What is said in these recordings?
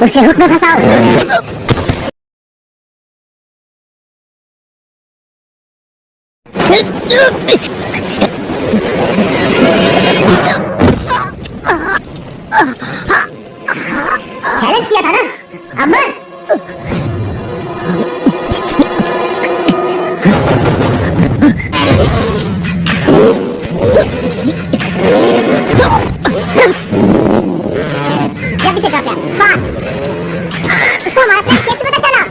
उसे हुक में फंसाओ। चैलेंज किया था ना, अमर। जल्दी से ड्रॉप यार, फास्ट। उसको हमारा प्लान कैसे पता चला?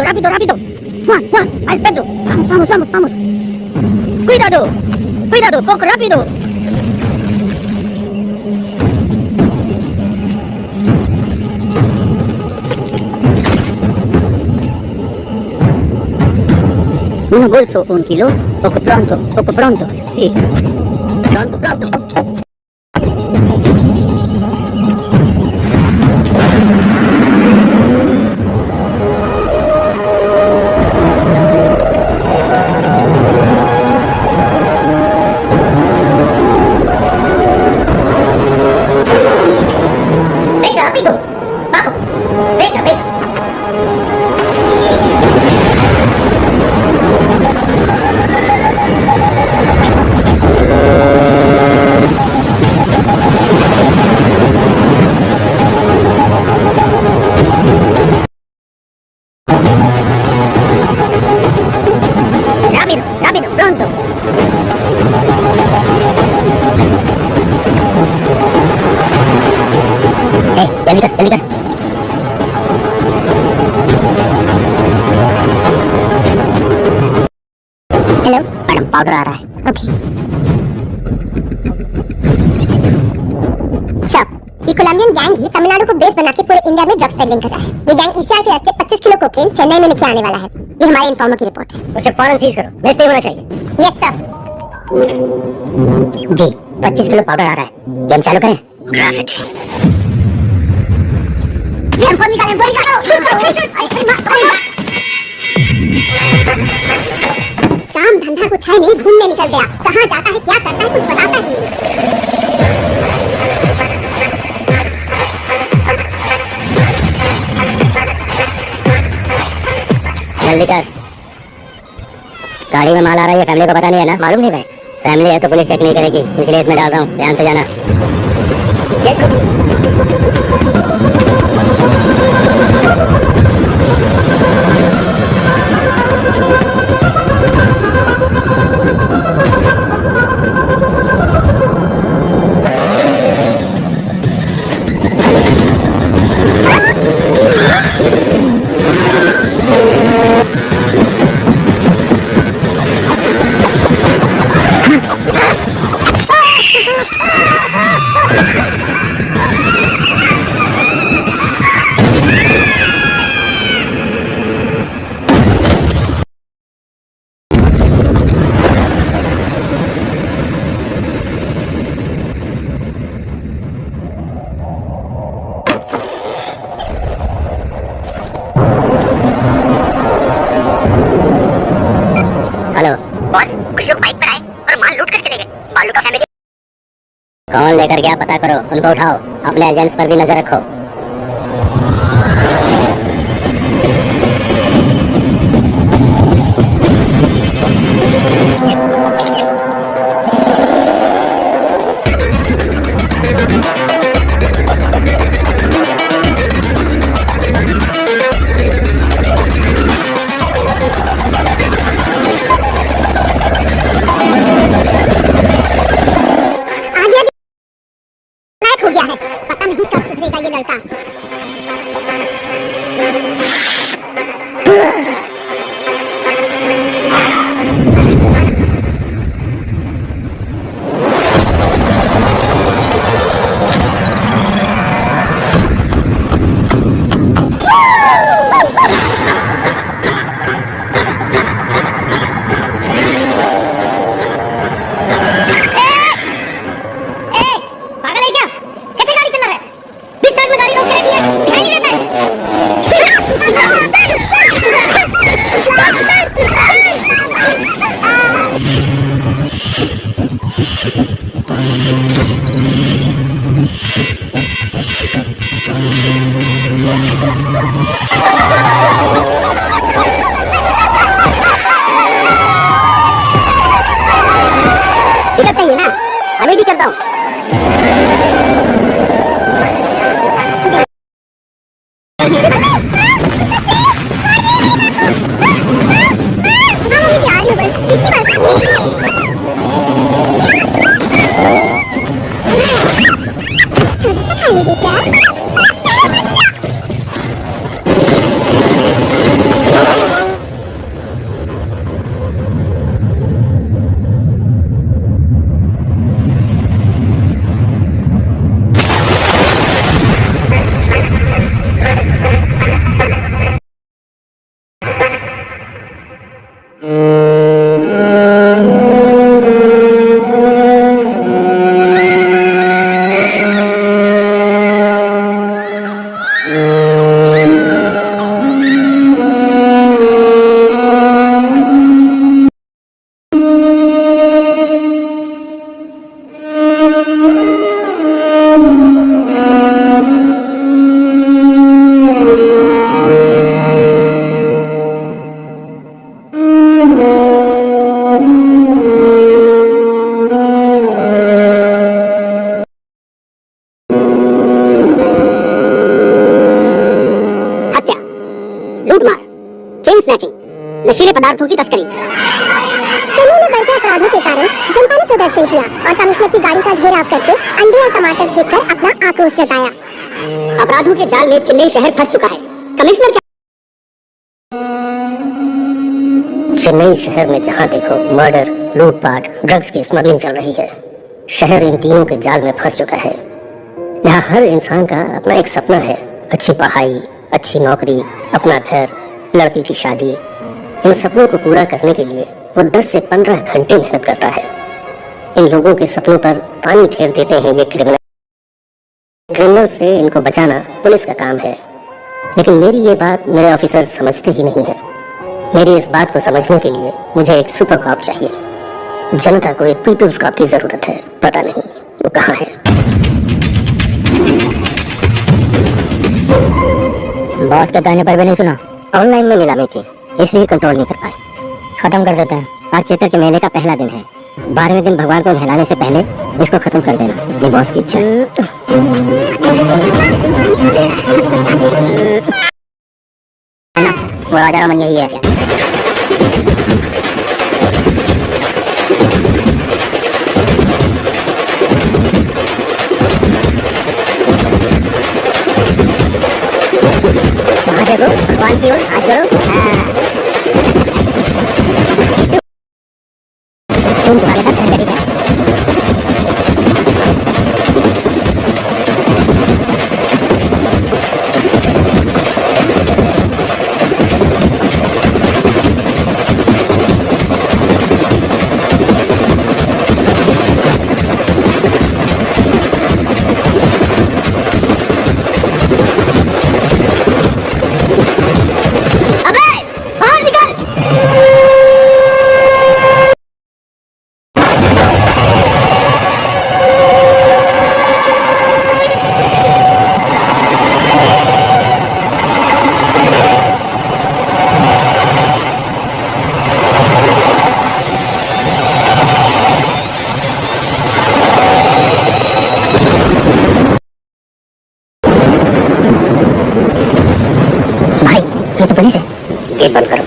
Rápido, rápido. Juan, al Pedro. Vamos. Cuidado, poco rápido. Un bolso, 1 kilo. Poco pronto. Sí. Pronto. Rápido, pronto. जल्दी कर। हेलो मैडम, पाउडर आ रहा है। ओके सर, ये कोलंबियन गैंग ही तमिलनाडु को बेस बना के पूरे इंडिया में ड्रग्स पेडलिंग कर रहा है। ये गैंग ईसीआर के रास्ते 25 किलो कोकेन चेन्नई में लेके आने वाला है। ये हमारे इन्फॉर्मर की रिपोर्ट है। उसे फौरन सीज करो, बेचते होना चाहिए। Yes sir. जी 25 किलो पाउडर आ रहा है। गेम चालू करें? फोन निकालो। काम धंधा कुछ है नहीं, घूमने निकल गया। कहाँ जाता है, क्या करता है, कुछ बताता ही नहीं। जल्दी कर, गाड़ी में माल आ रहा है। फैमिली को पता नहीं है ना? मालूम नहीं भाई, फैमिली है तो पुलिस चेक नहीं करेगी, इसलिए इसमें डाल रहा हूँ, ध्यान से जाना। हेलो बॉस, कुछ लोग बाइक पर आए और माल लूट कर चले गए। बालू का फैमिली कौन लेकर गया पता करो, उनको उठाओ, अपने एजेंट्स पर भी नजर रखो। हो गया है, पता नहीं कब सुधरेगा ये लड़का। टिकट चाहिए ना, अभी भी करता हूँ। नशीले पदार्थों की तस्करी। चलो ने बढ़ते अपराधों के कारण जनता ने प्रदर्शन किया और कमिश्नर की गाड़ी का घेराव करके अंडे और टमाटर देखकर अपना आक्रोश जताया। अपराधों के जाल में चेन्नई शहर फंस चुका है। कमिश्नर चेन्नई शहर में जहाँ देखो मर्डर, लूटपाट, ड्रग्स की स्मगलिंग चल रही है। शहर इन तीनों के जाल में फंस चुका है। यहाँ हर इंसान का अपना एक सपना है, अच्छी पढ़ाई, अच्छी नौकरी, अपना घर, लड़की की शादी। इन सपनों को पूरा करने के लिए वो 10 से 15 घंटे मेहनत करता है। इन लोगों के सपनों पर पानी फेर देते हैं ये क्रिमिनल से इनको बचाना पुलिस का काम है। लेकिन मेरी ये बात मेरे ऑफिसर्स समझते ही नहीं है। मेरी इस बात को समझने के लिए मुझे एक सुपर कॉप चाहिए। जनता को एक पीपल्स कॉप की जरूरत है। पता नहीं वो कहाँ है। बॉस के कहने पर भी नहीं सुना। ऑनलाइन में नीलामी थी, इसलिए कंट्रोल नहीं कर पाए। खत्म कर देते हैं। आज चैत्र के मेले का पहला दिन है। 12वें दिन भगवान को नहलाने से पहले इसको खत्म कर देना, ये बॉस की इच्छा है। वो राजा रमन यही है। भगवान की ओर हाथ जोड़ो। तुम तुम्हारे साथ घर चली जाए। ये तो पुलिस है। गेट बंद करो।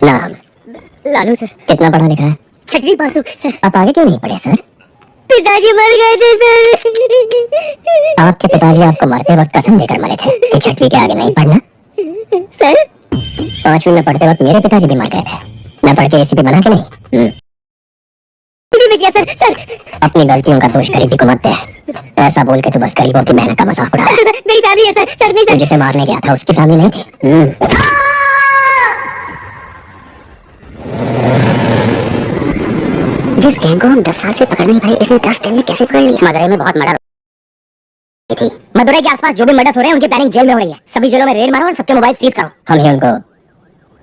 नाम लालू सर। कितना पढ़ा लिखा है? 6वीं पास हूँ सर। आप आगे क्यों नहीं पढ़े सर? पिताजी मर गए थे सर। आपके पिताजी आपको मरते वक्त कसम देकर मरे थे कि 6वीं के आगे नहीं पढ़ना सर। 5वीं में पढ़ते वक्त मेरे पिताजी भी मर गए थे। मैं पढ़ के एसीपी बना के नहीं। सर सर अपनी गलतियों का दोष गरीबी को मत दे। ऐसा बोल के तू बस गरीबों की मेहनत का मजाक उड़ा रहा है। मेरी फैमिली है सर। सर नहीं सर। जिसे मारने गया था उसकी फैमिली नहीं थी। जिस गैंग को हम 10 साल से पकड़ नहीं पाए, इसने 10 दिन में कैसे पकड़ लिया? मदुरई में बहुत मर्डर थी। मदुरई के आसपास जो भी मर्डर्स हो रहे हैं उनकी प्लानिंग जेल में हो रही है। सभी जेलों में रेड मारो और सबके मोबाइल सीज करो। हम ही उनको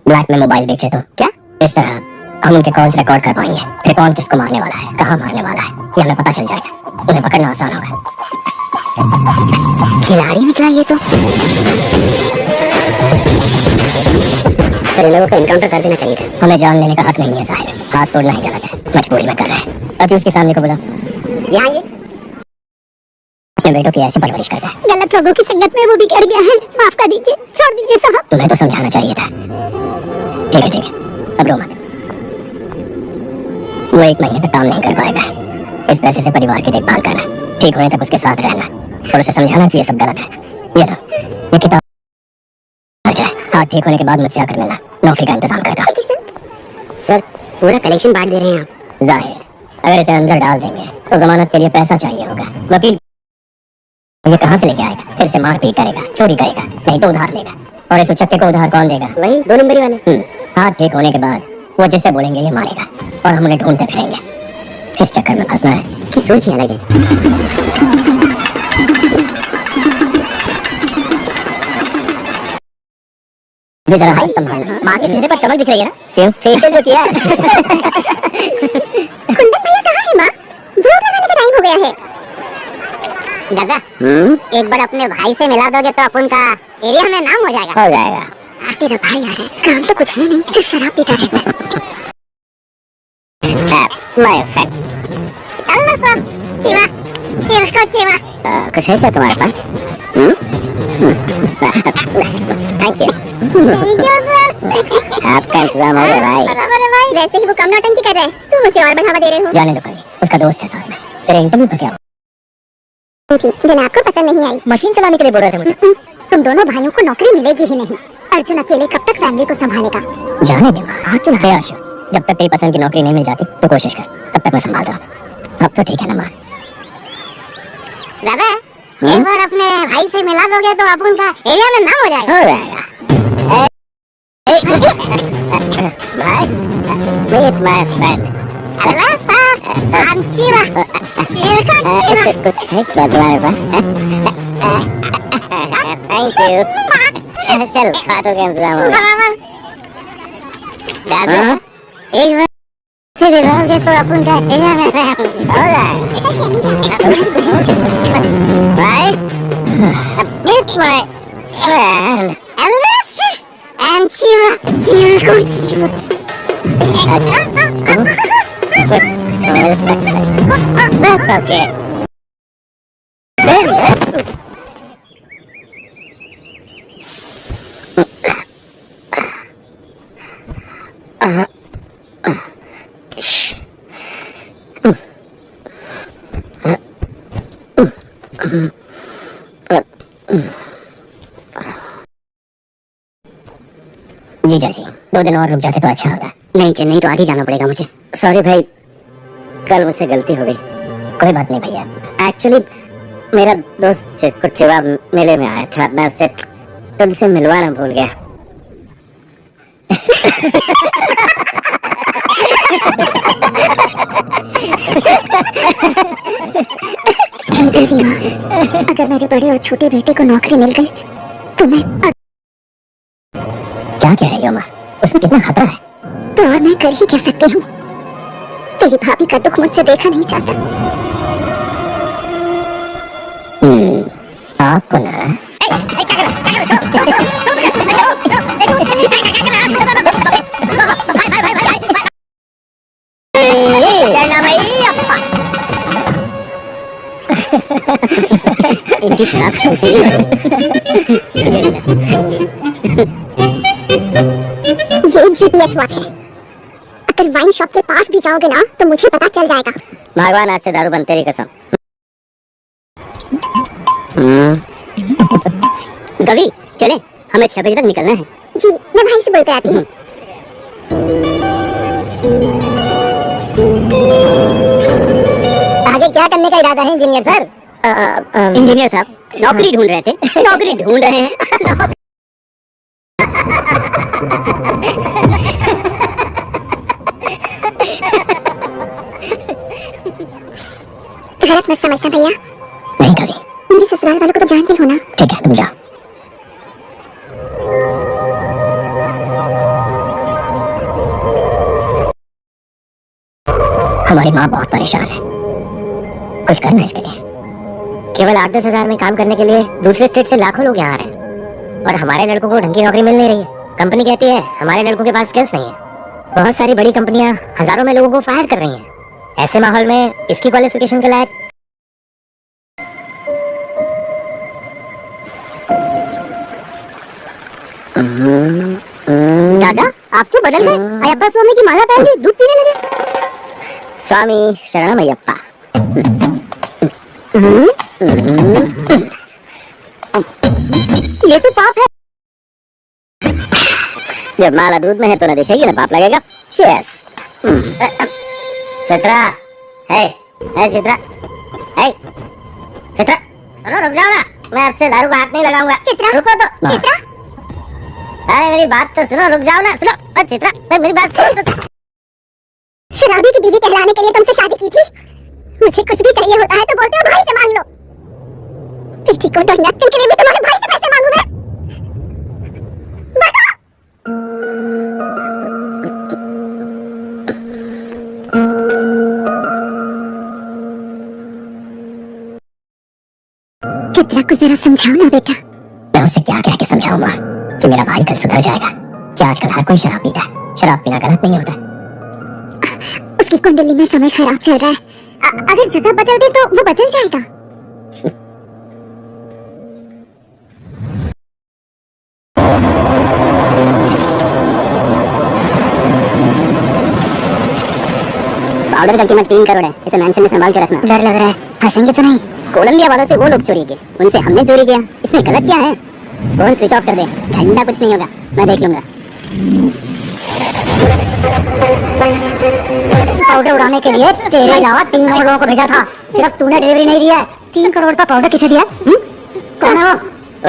ब्लैक में मोबाइल बेचे तो क्या? इस तरह हम उनके कॉल्स रिकॉर्ड कर पाएंगे। फिर कौन किसको मारने वाला है, कहाँ मारने वाला है, ये हमें पता चल जाएगा। उन्हें पकड़ना आसान होगा। खिलाड़ी निकला ये तो। सर इन लोगों को इनकाउंटर कर देना चाहिए था। हमें जान लेने का हक नहीं है साहिब। हाथ तोड़ना ही गलत है। मजबूरी में कर रहे हैं। अभी उसकी फैमिली को बुला। यहाँ ये अपने बेटों की ऐसी परवरिश करता है। गलत लोगों की संगत में वो भी गिर गया है। माफ कर दीजिए, छोड़ दीजिए साहब। तुम्हें तो समझाना चाहिए था। ठीक है ठीक है, अब रो मत। वो 1 महीने तक काम नहीं कर पाएगा। इस पैसे से परिवार की देखभाल करना, ठीक होने तक उसके साथ रहना और उसे समझाना कि ये सब गलत है। ये लो, ये किताब हाथ ठीक होने के बाद मुझसे आकर मिलना। नौकरी का इंतजाम करता। सर पूरा कलेक्शन बांट दे रहे हैं आप। जाहिर, अगर इसे अंदर डाल देंगे तो जमानत के लिए पैसा चाहिए होगा। वकील ये कहाँ से लेके आएगा? फिर से मारपीट करेगा, चोरी करेगा, नहीं तो उधार लेगा। और इस उचक्के को उधार कौन देगा? वही 2 नंबरी वाले। हाथ ठीक होने के बाद वो जिसे बोलेंगे ये मारेगा और हम उन्हें ढूंढते फिरेंगे। इस चक्कर में फंसना है कि सोच ही अलग है। जरा हाथ संभालना। माँ के चेहरे पर चमक दिख रही है ना? क्यों? फेशियल जो किया है। कुंदन भैया कहाँ है माँ? भोग लगाने का टाइम हो गया है। दादा एक बार अपने भाई से मिला दोगे तो अपन का एरिया में नाम हो जाएगा। हो जाएगा। तेरा भाई आ रहा है, काम तो कुछ है नहीं, सिर्फ शराब पीता रहता है। My friend. अल्लाह साहब, चीवा, चीवा को चीवा। कुछ है क्या तुम्हारे पास? Thank you sir. आपका इंतजाम हो गया भाई। अरे भाई वैसे ही वो कम नौटंकी कर रहा है, तुम उसे और बढ़ावा दे रहे हो। जाने दो कभी, उसका दोस्त है साथ में। तेरे इंटरव्यू पर क्या हुआ? थी जो आपको पसंद नहीं आई। मशीन चलाने के लिए बोल रहे थे मुझे। तुम दोनों भाइयों को नौकरी मिलेगी ही नहीं। अर्जुन अकेले कब तक फैमिली को संभालेगा? जाने दे माँ, हाथ क्यों लगाया आशु? जब तक तेरी पसंद की नौकरी नहीं मिल जाती तो कोशिश कर, तब तक मैं संभाल रहा हूँ। अब तो ठीक है ना माँ? दादा एक बार अपने भाई से मिला दोगे तो अब उनका एरिया में नाम हो जाएगा। हो जाएगा। भाई, meet my friend. अल्लाह सा अंचीवा चिरका कुछ है क्या तुम्हारे पास? Thank you. चल खाटो का इंतजाम हो गया। दादा एक बार से मिलोगे तो अपन का एरिया में हो जाएगा। भाई, meet my friend. अल्लाह सा अंचीवा चिरका That's okay. जीजा जी, 2 दिन और रुक जाते तो अच्छा होता। नहीं चेन्नई तो आज ही जाना पड़ेगा मुझे। सॉरी भाई, कल मुझसे गलती हो गई। कोई बात नहीं भैया। एक्चुअली मेरा दोस्त चिवा मेले में आया था, मैं उससे तुमसे मिलवाना भूल गया। देवी माँ, अगर मेरे बड़े और छोटे बेटे को नौकरी मिल गई तो मैं क्या कह रही हो माँ? उसमें कितना खतरा है। तो और मैं कर ही क्या सकती हूँ? तेरी भाभी का दुख मुझसे देखा नहीं जाता। आपको ना इनकी शराब ये जीपीएस वॉच है। अगर वाइन शॉप के पास भी जाओगे ना तो मुझे पता चल जाएगा। भगवान आज से दारू बंद, तेरी कसम। कभी चले, हमें 6 बजे तक निकलना है। जी मैं भाई से बोल कर आती हूँ। आगे क्या करने का इरादा है इंजीनियर सर? इंजीनियर साहब नौकरी ढूंढ रहे थे। नौकरी ढूंढ रहे हैं। गलत मत समझना भैया। नहीं कभी। मेरे ससुराल वालों को तो जानते हो ना। ठीक है, तुम जाओ। हमारी माँ बहुत परेशान है, कुछ करना इसके लिए। केवल 8-10 हजार में काम करने के लिए दूसरे स्टेट से लाखों लोग यहाँ आ रहे हैं और हमारे लड़कों को ढंग की नौकरी मिल नहीं रही है। कंपनी कहती है हमारे लड़कों के पास स्किल्स नहीं है। बहुत सारी बड़ी कंपनियां हजारों में लोगों को फायर कर रही हैं। ऐसे माहौल में इसकी क्वालिफिकेशन के लायक दादा आप क्यों बदल गए? अयप्पा स्वामी की माला पहन ली, दूध पीने लगे। स्वामी शरणम अयप्पा। ये तो पाप है। जब माला दूध में है तो ना दिखेगी ना पाप लगेगा। चीयर्स। चित्रा, हे चित्रा, हे चित्रा, सुनो रुक जाओ ना, मैं आपसे दारू का हाथ नहीं लगाऊंगा। चित्रा रुको तो। चित्रा अरे मेरी बात तो सुनो, रुक जाओ ना, सुनो। चित्रा मेरी बात सुनो तो। शराबी की बीवी कहलाने के लिए तुमसे शादी की थी। मुझे कुछ भी चाहिए होता है तो बोलते हो भाई से मांग लो। पेटीकोट और नैपकिन के लिए भी तुम्हारे भाई से पैसे मांगू मैं? बताओ। चित्रा को जरा समझाओ ना बेटा। मैं उसे क्या कह के समझाऊं माँ कि मेरा भाई कल सुधर जाएगा? क्या आजकल हर कोई शराब पीता है? शराब पीना गलत नहीं होता। उसकी कुंडली में समय खराब चल रहा है। अगर जगह बदल दे तो वो बदल जाएगा। पाउडर का कीमत 3 करोड़ है, इसे मेंशन में संभाल के रखना। डर लग रहा है, फंसेंगे तो नहीं? कोलंबिया वालों से वो लोग चोरी किए, उनसे हमने चोरी किया, इसमें गलत क्या है? फोन स्विच ऑफ कर दे, घंटा कुछ नहीं होगा, मैं देख लूंगा। पाउडर उड़ाने के लिए तेरे अलावा 3 और लोगों को भेजा था, सिर्फ तूने डिलीवरी नहीं दिया है। 3 करोड़ का पाउडर किसे दिया? कौन है वो?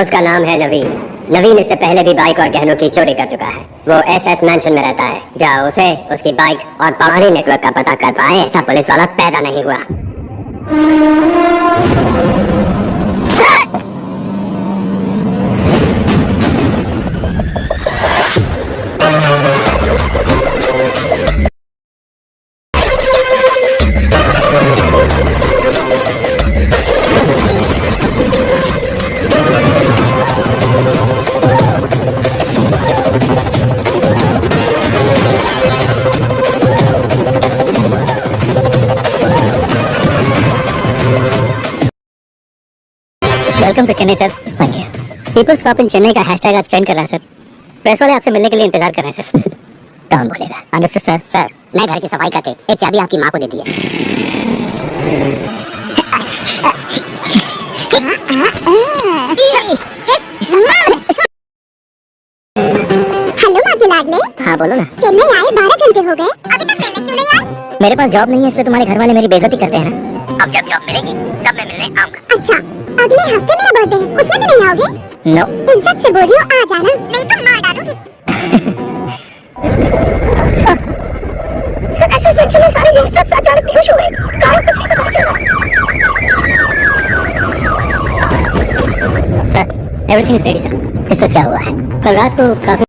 उसका नाम है नवीन। नवीन इससे पहले भी बाइक और गहनों की चोरी कर चुका है। वो एसएस मैंशन में रहता है। जाओ उसे, उसकी बाइक और पवानी नेटवर्क का पता कर पाए, ऐसा पुलिस वाला पैदा नहीं हुआ। Welcome to Chennai sir. Thank you. People's cup in Chennai का हैशटैग आज ट्रेंड कर रहा है सर। प्रेस वाले आपसे मिलने के लिए इंतजार कर रहे हैं सर। कौन बोलेगा? Understood sir. सर, मैं घर की सफाई करके एक चाबी आपकी माँ को दे दी है। हेलो माँ लाडले। हाँ बोलो ना। चेन्नई आए 12 घंटे हो गए, अभी तक मिलने क्यों नहीं आए? मेरे पास जॉब नहीं है, इसलिए तुम्हारे घर वाले मेरी बेइज्जती करते हैं ना। अब जब जॉब मिलेगी तब मैं मिलने आऊंगा। अच्छा, अगले हफ्ते मेरा बर्थडे है, उसमें भी नहीं आओगे? नो। इज्जत से बोल रही हूँ, आ जाना, नहीं तो मार डालूंगी। ऐसे सेक्शन में सारे यंगस्टर्स अचानक बेहोश हो गए। कारण कुछ नहीं पता चला। Sir, everything is ready sir. इससे क्या हुआ है? कल रात को काफी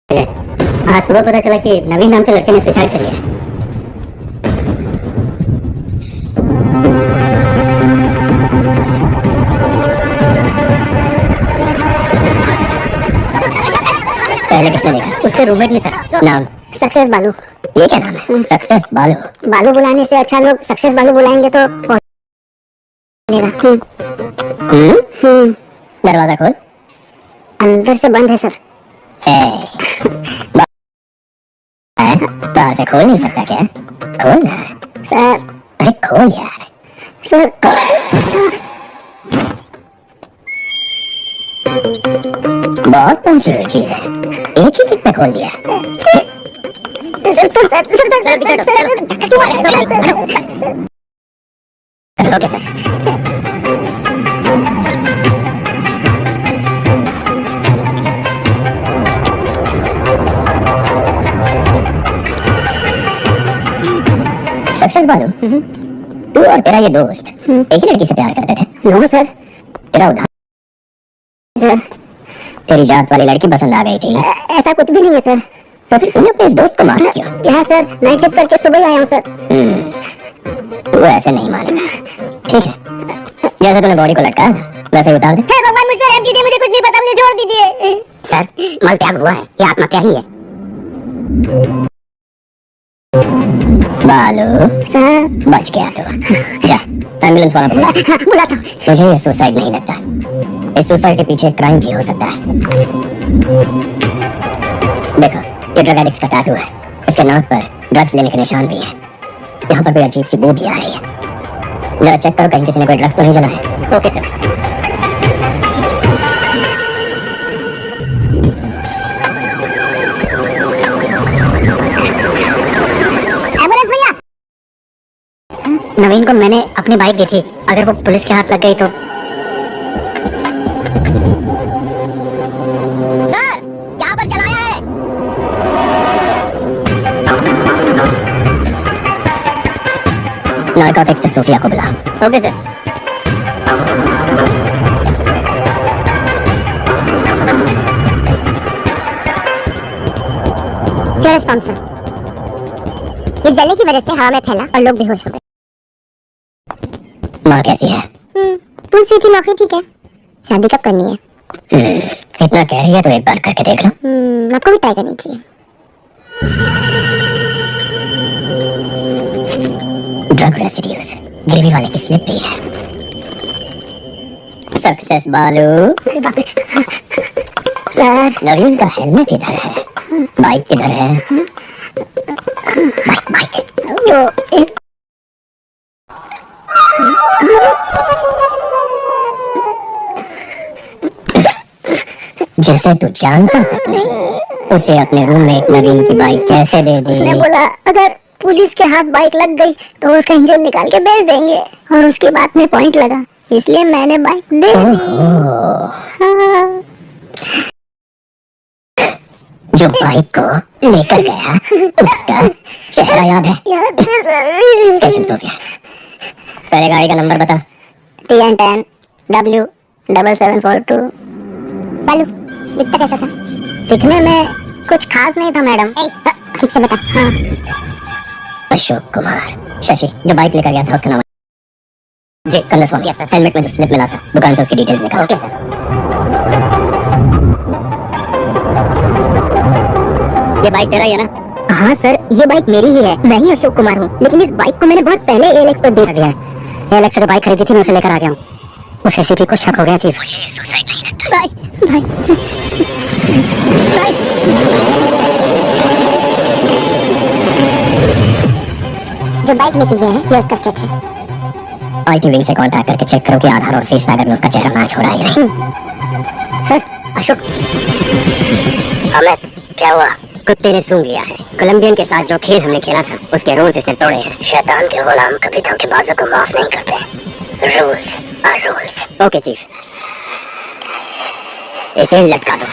आज सुबह पता चला कि नवीन नाम के लड़के ने सुसाइड कर लिया है। पहले किसने देखा? उसके रूममेट ने सर। नाम? सक्सेस बालू। ये क्या नाम है? सक्सेस बालू। बालू बुलाने से अच्छा लोग सक्सेस बालू बुलाएंगे तो दरवाजा खोल। अंदर से बंद है सर। बाहर से खोल नहीं सकता क्या? खोल ना सर। अरे खोल यार। सर बहुत पहुंची हुई चीज है, एक ही क्लिक में खोल दिया। Okay sir. सक्सेस बालू, तू और तेरा ये दोस्त एक ही लड़की से प्यार करते थे? No sir. तेरा उधार सर, तेरी जात वाली लड़की पसंद आ गई थी? ऐसा कुछ भी नहीं है सर। तो फिर तूने अपने इस दोस्त को मारा क्यों? यहाँ सर नाइट शिफ्ट करके सुबह ही आया हूँ सर। तू ऐसे नहीं मानेगा। ठीक है, जैसे तूने बॉडी को लटकाया था वैसे ही उतार दे। हे भगवान, मुझ पर रहम कीजिए, मुझे कुछ नहीं पता, मुझे छोड़ दीजिए। सर, मल त्याग हुआ है, ये आत्महत्या ही है। बालू सर बच गया तू। जा एम्बुलेंस वाला बुला। बुलाता हूँ। मुझे ये सुसाइड नहीं लगता, इस सुसाइड के पीछे क्राइम भी हो सकता है। देखो, ये ड्रग एडिक्ट्स का टैटू है, इसके नाक पर ड्रग्स लेने के निशान भी है। यहाँ पर कोई अजीब सी बू भी आ रही है, जरा चेक करो कहीं किसी ने कोई ड्रग्स तो नहीं जला है। Okay sir. एम्बुलेंस भैया। नवीन को मैंने अपनी बाइक देखी, अगर वो पुलिस के हाथ लग गई तो। सर, यहाँ पर चलाया है। नारकोटिक्स से सोफिया को बुला। Okay sir. क्या रिस्पॉन्स सर? ये जलने की वजह से हवा में फैला और लोग बेहोश हो गए। माँ कैसी है? पूछ रही थी, नौकरी ठीक है। शादी कब करनी है? इतना कह रही है तो एक बार करके देख लो। आपको भी ट्राई करनी चाहिए। ड्रग रेसिड्यूज, ग्रेवी वाले की स्लिप भी है। सक्सेस बालू। सर, नवीन का हेलमेट इधर है, बाइक किधर है? बाइक बाइक वो जिसे तू जानता तक नहीं, उसे अपने रूममेट नवीन की बाइक कैसे दे दी? उसने बोला अगर पुलिस के हाथ बाइक लग गई तो उसका इंजन निकाल के बेच देंगे, और उसकी बात में पॉइंट लगा, इसलिए मैंने बाइक दे दी। हाँ। जो बाइक को लेकर गया उसका चेहरा याद है? याद है सर। स्टेशन सोफिया, पहले गाड़ी का नंबर बता। TN10 W7742। बालू दिखता कैसा था? दिखने में कुछ खास नहीं था मैडम। ठीक से बता। हाँ। अशोक कुमार। शशि जो बाइक लेकर गया था उसका नाम? जी कन्नस्वामी। सर हेलमेट में जो स्लिप मिला था दुकान से उसकी डिटेल्स निकाल। Okay sir. ये बाइक तेरा ही है ना? हाँ सर, ये बाइक मेरी ही है, मैं ही अशोक कुमार हूँ, लेकिन इस बाइक को मैंने बहुत पहले ALX पर देख लिया है। ALX से जो बाइक खरीदी थी मैं उसे लेकर आ गया हूँ। उस एसीपी को शक हो गया चीफ। मुझे सुसाइड नहीं लगता। भाई भाई जो बाइक लेके गया है ये उसका स्केच है। IT विंग से कांटेक्ट करके चेक करो कि आधार और फेस टैग में उसका चेहरा मैच हो रहा है या नहीं। सर अशोक। अमित क्या हुआ? कुत्ते ने सूंघ लिया है। कोलंबियन के साथ जो खेल हमने खेला था उसके रूल्स इसने तोड़े हैं। शैतान के गुलाम कभी धोखेबाजों को माफ नहीं करते। Rules are rules. Okay chief, इसे लटका दो।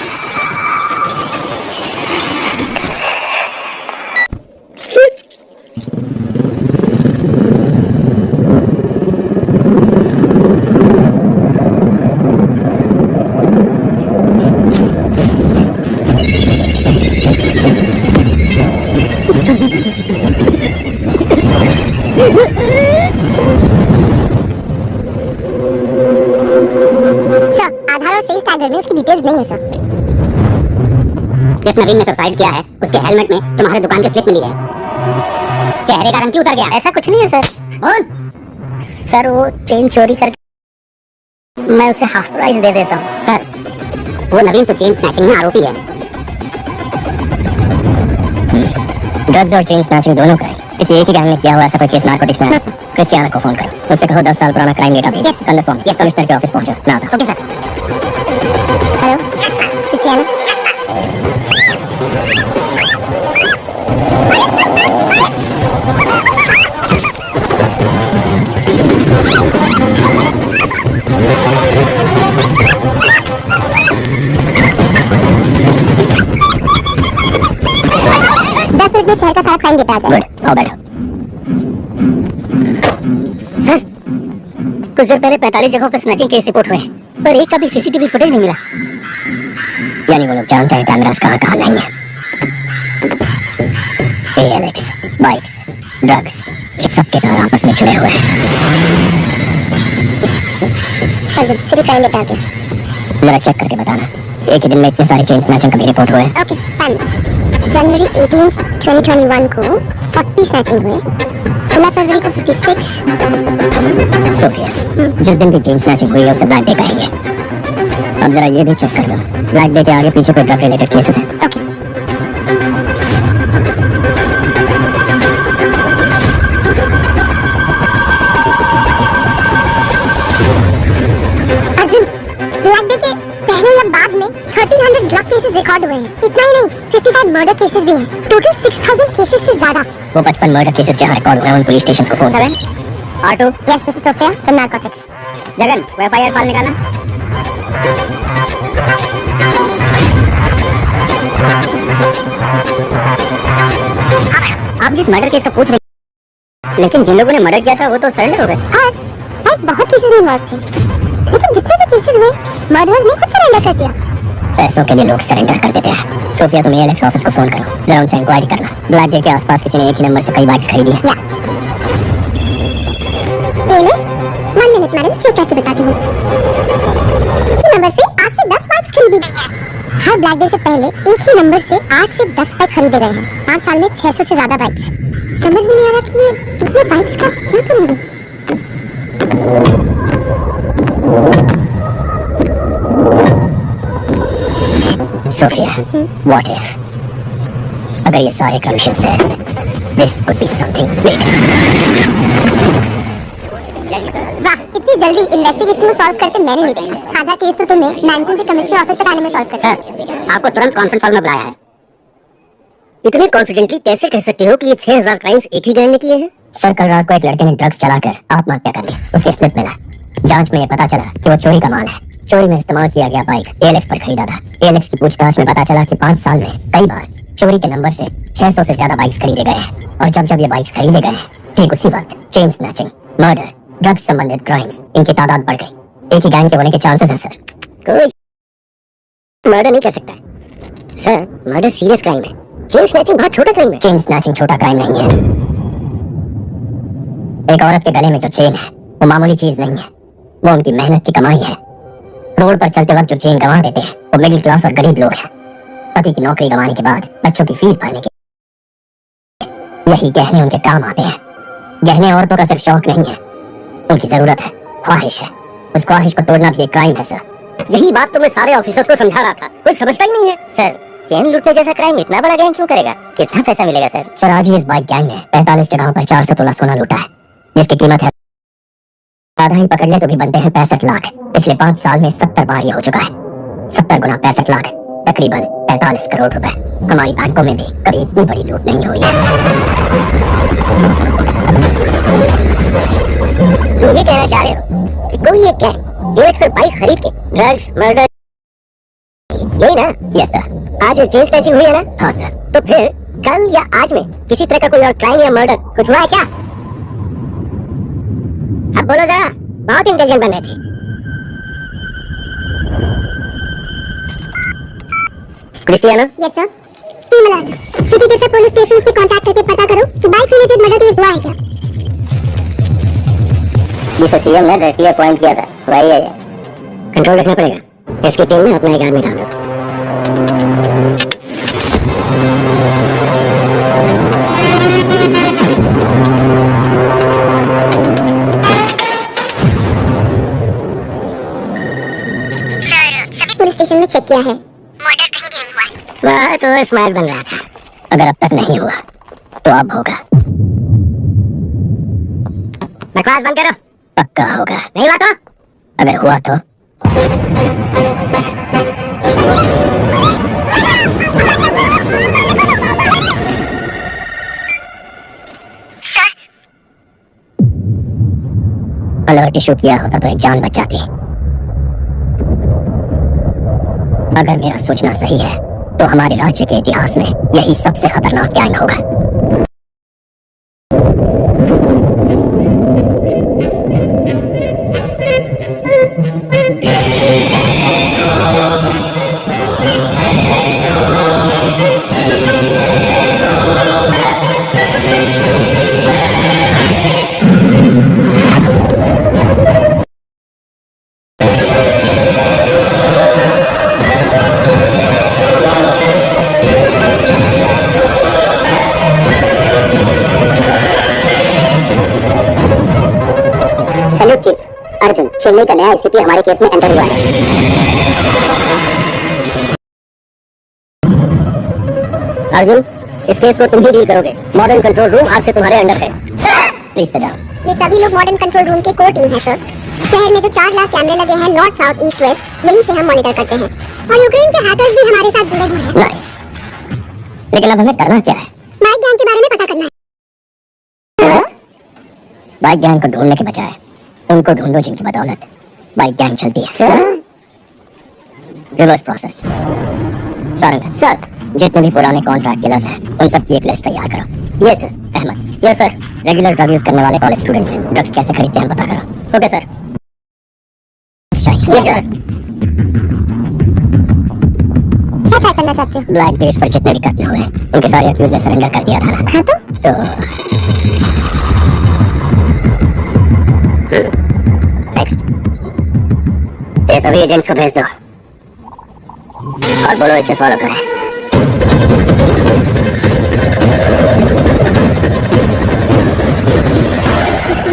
सर आधार और फेस टैग में उसकी डिटेल्स नहीं है सर। जिस नवीन ने सुसाइड किया है उसके हेलमेट में तुम्हारे दुकान की स्लिप मिली है। चेहरे का रंग क्यों उतर गया? ऐसा कुछ नहीं है सर। सर वो चेन चोरी करके मैं उसे हाफ प्राइस दे देता हूँ। सर वो नवीन तो चेन स्नैचिंग में आरोपी है। ड्रग्स और चेन स्नैचिंग दोनों का है। किसी एक ही गैंग ने किया हुआ ऐसा कोई केस नार्कोटिक्स में है? क्रिस्टियाना को फोन करो, उससे कहो 10 साल पुराना क्राइम डेटा भेज। कन्नस्वामी कमिश्नर के ऑफिस पहुंचो। मैं आता हूं। Okay sir. Hello Christiana. में शहर का सारा क्राइम डेटा आ जाएगा। गुड, आओ बैठो। सर कुछ देर पहले 45 जगहों पर स्नैचिंग केस रिपोर्ट हुए हैं, पर एक का भी CCTV फुटेज नहीं मिला। यानी वो लोग जानते हैं कैमरास कहाँ कहाँ नहीं है। ALX, बाइक्स, ड्रग्स, ये सबके तार आपस में जुड़े हुए हैं। अर्जुन सिटी क्राइम डेटा आ गया। जरा चेक करके बताना, एक ही दिन में इतने सारे चेन स्नैचिंग कभी रिपोर्ट हुए? Okay fine. जनवरी 18, 2021 को 40 स्नैचिंग हुए। 16 फरवरी को 56। सोफिया, जिस दिन भी चेन स्नैचिंग हुई है उसे ब्लैक डे कहेंगे। अब जरा ये भी चेक कर लो, ब्लैक डे के आगे पीछे कोई ड्रग रिलेटेड केसेस हैं? ओके। अर्जुन, ब्लैक डे के पहले या बाद में 1300 ड्रग केसेस रिकॉर्ड हुए हैं। इतना ही नहीं, 55 मर्डर केसेस भी हैं। टोटल 6000 केसेस से ज्यादा। वो 55 मर्डर केसेस जहाँ रिकॉर्ड हुए हैं उन पुलिस स्टेशंस को फोन करें। R2, yes this is Sophia from narcotics. Jagan वो FIR फाइल निकालना। आप जिस मर्डर केस का पूछ रहे हैं, लेकिन जिन लोगों ने मर्डर किया था वो तो सरेंडर हो गए। हाँ, भाई बहुत केसेस में इन्वॉल्व थे, लेकिन जितने भी केसेस हुए मर्डरर्स ने खुद सरेंडर कर दिया। पैसों के लिए लोग सरेंडर कर देते हैं। सोफिया तुम ALX ऑफिस को फोन करो, जरा उनसे इंक्वायरी करना। ब्लैक डे के आसपास किसी ने एक ही नंबर से कई बाइक्स खरीदी है। वन मिनट मैडम, चेक करके बताती हूँ। ये नंबर से 8 से 10 बाइक्स खरीदी गई है। हर ब्लैक डे से पहले एक ही नंबर से 8 से 10 बाइक खरीदे गए हैं। 5 साल में 600 से ज्यादा बाइक्स। समझ में नहीं आ रहा कि ये इतने बाइक्स का क्यों खरीदे। Sophia, what if? अगर ये सारे corruption says, this could be something big. वाह, इतनी इतनी जल्दी इन्वेस्टिगेशन में सॉल्व करके मैंने नहीं देखा। आधा केस तो तुमने मैंशन से कमिश्नर ऑफिस तक आने में सॉल्व कर दिया। सर, आपको तुरंत कॉन्फ्रेंस हॉल में बुलाया है। इतनी कॉन्फिडेंटली कैसे कह सकते हो कि ये 6000 क्राइम्स एक ही गैंग ने किए हैं? सर, कल रात को एक लड़के ने ड्रग्स चलाकर आत्महत्या कर ली। उसकी स्लिप मिला। जांच में ये पता चला कि वो चोरी का माल है। चोरी में इस्तेमाल किया गया बाइक ALX पर खरीदा था। ALX की पूछताछ में पता चला कि 5 साल में कई बार चोरी के नंबर से 600 से ज्यादा बाइक्स खरीदे गए हैं। और जब जब ये बाइक्स खरीदे गए हैं, ठीक उसी वक्त चेन स्नैचिंग, मर्डर, ड्रग्स संबंधित क्राइम्स, इनकी तादाद बढ़ गई। एक ही गैंग के होने के चांसेस हैं सर। कोई मर्डर नहीं कर सकता है सर। मर्डर सीरियस क्राइम है। चेन स्नैचिंग बहुत छोटा क्राइम है। चेन स्नैचिंग छोटा क्राइम नहीं है। एक औरत के गले में जो चेन है वो मामूली चीज नहीं है। वो उनकी मेहनत की कमाई है। रोड पर चलते वक्त जो चेन गंवा देते हैं वो मिडिल क्लास और गरीब लोग हैं। पति की नौकरी गंवाने के बाद बच्चों की फीस भरने के यही गहने उनके काम आते हैं। गहने औरतों का सिर्फ शौक नहीं है, उनकी जरूरत है, ख्वाहिश है। उस ख्वाहिश को तोड़ना भी एक क्राइम है सर। यही बात तो मैं सारे ऑफिसर्स को समझा रहा था, कोई समझता ही नहीं है। सर, चेन लूटने जैसा क्राइम इतना बड़ा गैंग क्यों करेगा? कितना पैसा मिलेगा सर? सर, आज ही इस बाइक गैंग ने 45 जगहों पर 400 तोला सोना लूटा है, जिसकी कीमत है आधा ही पकड़ ले तो भी बनते हैं 65 लाख। पिछले 5 साल में 70 बार ये हो चुका है। 70 गुना 65 लाख, तकरीबन 45 करोड़ रुपए। हमारी बैंकों में भी कभी इतनी बड़ी लूट नहीं हुई है। तुम ये कहना चाह रहे हो कि कोई एक गैंग ALX पर बाइक खरीद के ड्रग्स, मर्डर, यही ना? Yes sir. आज चेन स्नैचिंग हुई है ना? हाँ सर। तो फिर कल या आज में किसी तरह का कोई और क्राइम या मर्डर कुछ हुआ है क्या? अब बोलो जरा, बहुत इंटेलिजेंट बन रहे थे। Christiana? Yes sir. Team alert. City के सब पुलिस स्टेशंस पे कांटेक्ट करके पता करो कि बाइक रिलेटेड मर्डर केस हुआ है क्या। जिसे सीएम ने डायरेक्टली अपॉइंट किया था वही है। कंट्रोल रखना पड़ेगा। इसकी टीम में अपना एक आदमी डाल दो। पुलिस स्टेशन में चेक किया है, मर्डर कहीं भी नहीं हुआ है। वह तो स्मार्ट बन रहा था। अगर अब तक नहीं हुआ तो अब होगा। बकवास बंद करो। पक्का होगा। नहीं हुआ तो? अगर हुआ तो? अलर्ट इशू किया होता तो एक जान बच जाती। अगर मेरा सोचना सही है तो हमारे राज्य के इतिहास में यही सबसे खतरनाक गैंग होगा। Salute chief. अर्जुन, चेन्नई का नया ACP हमारे केस में एंटर हुआ है। अर्जुन, इस केस को तुम ही डील करोगे। मॉडर्न कंट्रोल रूम आज से तुम्हारे अंडर है। Please sit down. ये सभी लोग मॉडर्न कंट्रोल रूम के कोर टीम है सर। शहर में जो 4 लाख कैमरे लगे हैं नॉर्थ, साउथ, ईस्ट, वेस्ट, यहीं से हम मॉनिटर करते हैं। और यूक्रेन के हैकर्स भी हमारे साथ जुड़े हुए हैं। नाइस। लेकिन अब हमें करना क्या है? बाइक गैंग के बारे में पता करना है। बाइक गैंग को ढूंढने के बजाय उनको ढूंढो जिनकी बदौलत बाइक गैंग चलती है। Reverse process. सर, जितने भी पुराने कॉन्ट्रैक्ट किलर्स हैं उन सब की एक लिस्ट तैयार करो। ये सर। अहमद। ये सर। रेगुलर ड्रग यूज करने वाले कॉलेज स्टूडेंट्स ड्रग्स कैसे खरीदते हैं पता करो। Okay sir. चाहिए। ये सर। क्या ट्राई करना चाहते हो? ब्लैक बेस पर जितने भी कत्ल हुए उनके सारे अक्यूज ने सरेंडर कर दिया था ना। हाँ तो नेक्स्ट ये सभी एजेंट्स को भेज दो और बोलो इसे फॉलो करें।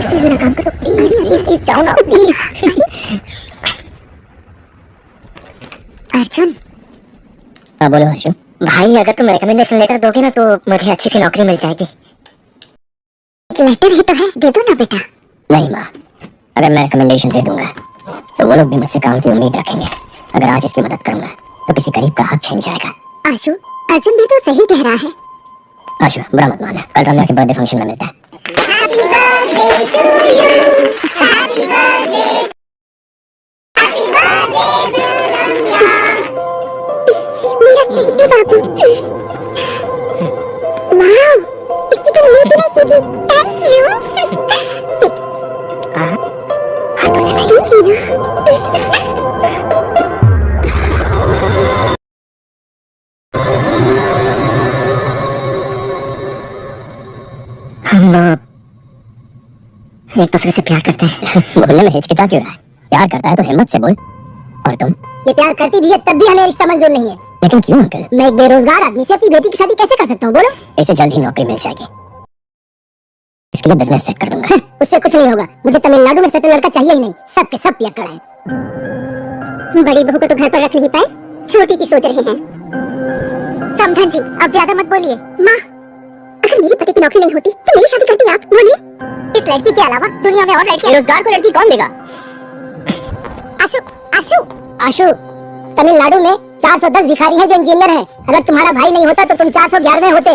प्लीज मेरा काम कर दो। प्लीज जाओ ना प्लीज। अर्जुन। हाँ बोलो आशु। भाई अगर तुम रिकमेंडेशन लेटर दोगे ना तो मुझे अच्छी सी नौकरी मिल जाएगी। एक लेटर ही तो है, दे दो ना बेटा। नहीं माँ, अगर मैं रिकमेंडेशन दे दूंगा तो वो लोग भी मुझसे काम की उम्मीद रखेंगे। अगर आज इसकी मदद करूंगा तो किसी गरीब का हक छिन जाएगा। आशु, अर्जुन भी तो सही कह रहा है। आशु, बुरा मत मानना, कल रम्या के बर्थडे फंक्शन में मिलता है। Happy birthday to you. Happy birthday. Happy birthday to Ramya. मेरा सीटू बाबू। वाह, इसकी तो उम्मीद ही नहीं की थी। Thank you. हाथों से नहीं। हम एक दूसरे से प्यार करते हैं। बोलने में हिचकिचा क्यों रहा है? प्यार करता है तो हिम्मत से बोल। और तुम? ये प्यार करती भी है तब भी हमें रिश्ता मंजूर नहीं है। लेकिन क्यों अंकल? मैं एक बेरोजगार आदमी से अपनी बेटी की शादी कैसे कर सकता हूँ बोलो? इसे जल्द ही नौकरी मिल जाएगी, इसके लिए बिजनेस सेट कर दूंगा। उससे कुछ नहीं होगा, मुझे तमिलनाडु में सेटल लड़का चाहिए ही नहीं। सब के सब पियक्कड़ है। बड़ी बहू को तो घर पर रख नहीं पाए, छोटी की सोच रहे हैं। समधन जी, अब ज्यादा मत बोलिए। माँ, अगर मेरे पति की नौकरी नहीं होती तो मेरी शादी करती आप? बोलिए। इस लड़की के अलावा दुनिया में और लड़कियां। बेरोजगार को लड़की कौन देगा? आशु, आशु, आशु, तमिलनाडु में 410 भिखारी हैं जो इंजीनियर हैं। अगर तुम्हारा भाई नहीं होता तो तुम 411 होते।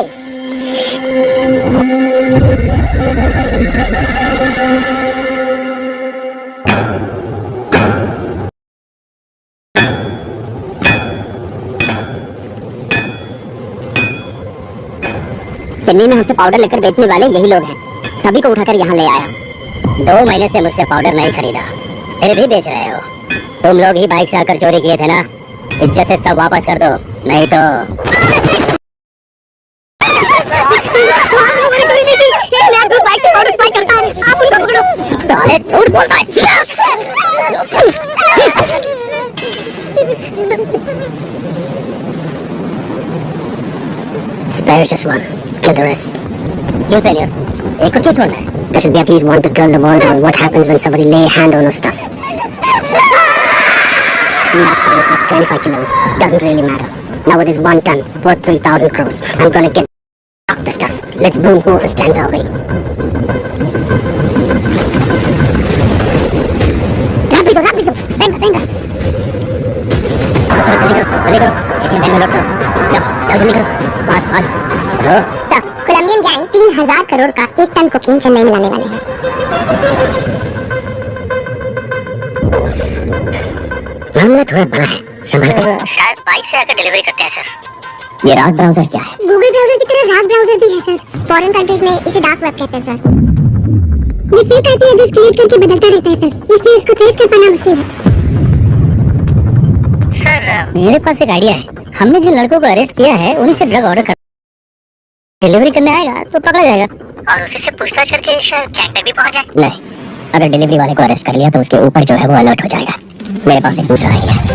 चेन्नई में हमसे पाउडर लेकर बेचने वाले यही लोग हैं। सभी को उठाकर यहाँ ले आया। 2 महीने से मुझसे पाउडर नहीं खरीदा, फिर भी बेच रहे हो। तुम लोग ही बाइक से आकर चोरी किए थे ना? इज्जत से सब वापस कर दो, नहीं तो मैं आपको बाइक से पाउडर सप्लाई करता हूं, आप उनको पकड़ो। साले झूठ बोलता है। Spare just one, kill the rest. You senor, एक को क्यों छोड़ना है? There should be at least one to turn the world on what happens when somebody lay a hand on our stuff. Last time it was 25 kilos. Doesn't really matter. Now it is 1 ton, worth 3,000 crores. I'm gonna get off the stuff. Let's boom whoever stands our way. Rápido, rápido. Venga, venga. चलो जल्दी करो, जल्दी करो। ATM में लौट करो। चलो जल्दी करो। फास्ट फास्ट चलो। तो कोलंबियन गैंग 3000 करोड़ का 1 टन कोकीन चेन्नई में लाने वाले हैं। मामला थोड़ा बड़ा है, संभाल कर। शायद बाइक से आकर डिलीवरी करते हैं सर। ये रात ब्राउजर क्या है? गूगल ब्राउजर की तरह राग ब्राउजर भी है सर। फॉरेन कंट्रीज में इसे डार्क वेब कहते हैं सर। ये फेक आईपी एड्रेस क्रिएट करके बदलता रहता है सर, इसलिए इसको ट्रेस कर पाना मुश्किल है। सर मेरे पास एक आइडिया है। हमने जिन लड़कों को अरेस्ट किया है उन्हीं से ड्रग ऑर्डर कर डिलीवरी करने आएगा तो पकड़ा जाएगा और उसी से पूछताछ करके शायद गैंग तक भी पहुंच जाए। नहीं, अगर डिलीवरी वाले को अरेस्ट कर लिया तो उसके ऊपर जो है वो अलर्ट हो जाएगा। मेरे पास एक दूसरा आइडिया है।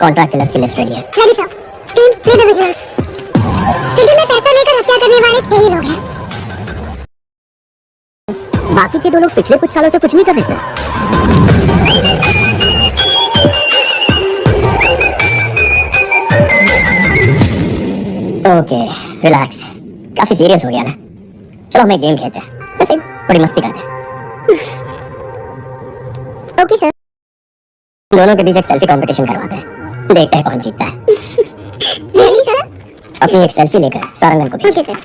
कॉन्ट्रैक्ट किलर्स की लिस्ट रेडी है। Ready sir. Team play the visuals. City में पैसा लेकर हत्या करने वाले 6 ही लोग हैं। बाकी के 2 लोग पिछले कुछ सालों से कुछ नहीं कर रहे सर। ओके रिलैक्स, काफी सीरियस हो गया ना। चलो हम एक गेम खेलते हैं, वैसे बड़ी मस्ती करते हैं। Okay sir. दोनों के बीच एक सेल्फी कंपटीशन करवाते हैं, देखते हैं कौन जीतता है। Really sir? अपनी एक सेल्फी लेकर सारंगन को भेज। Okay sir.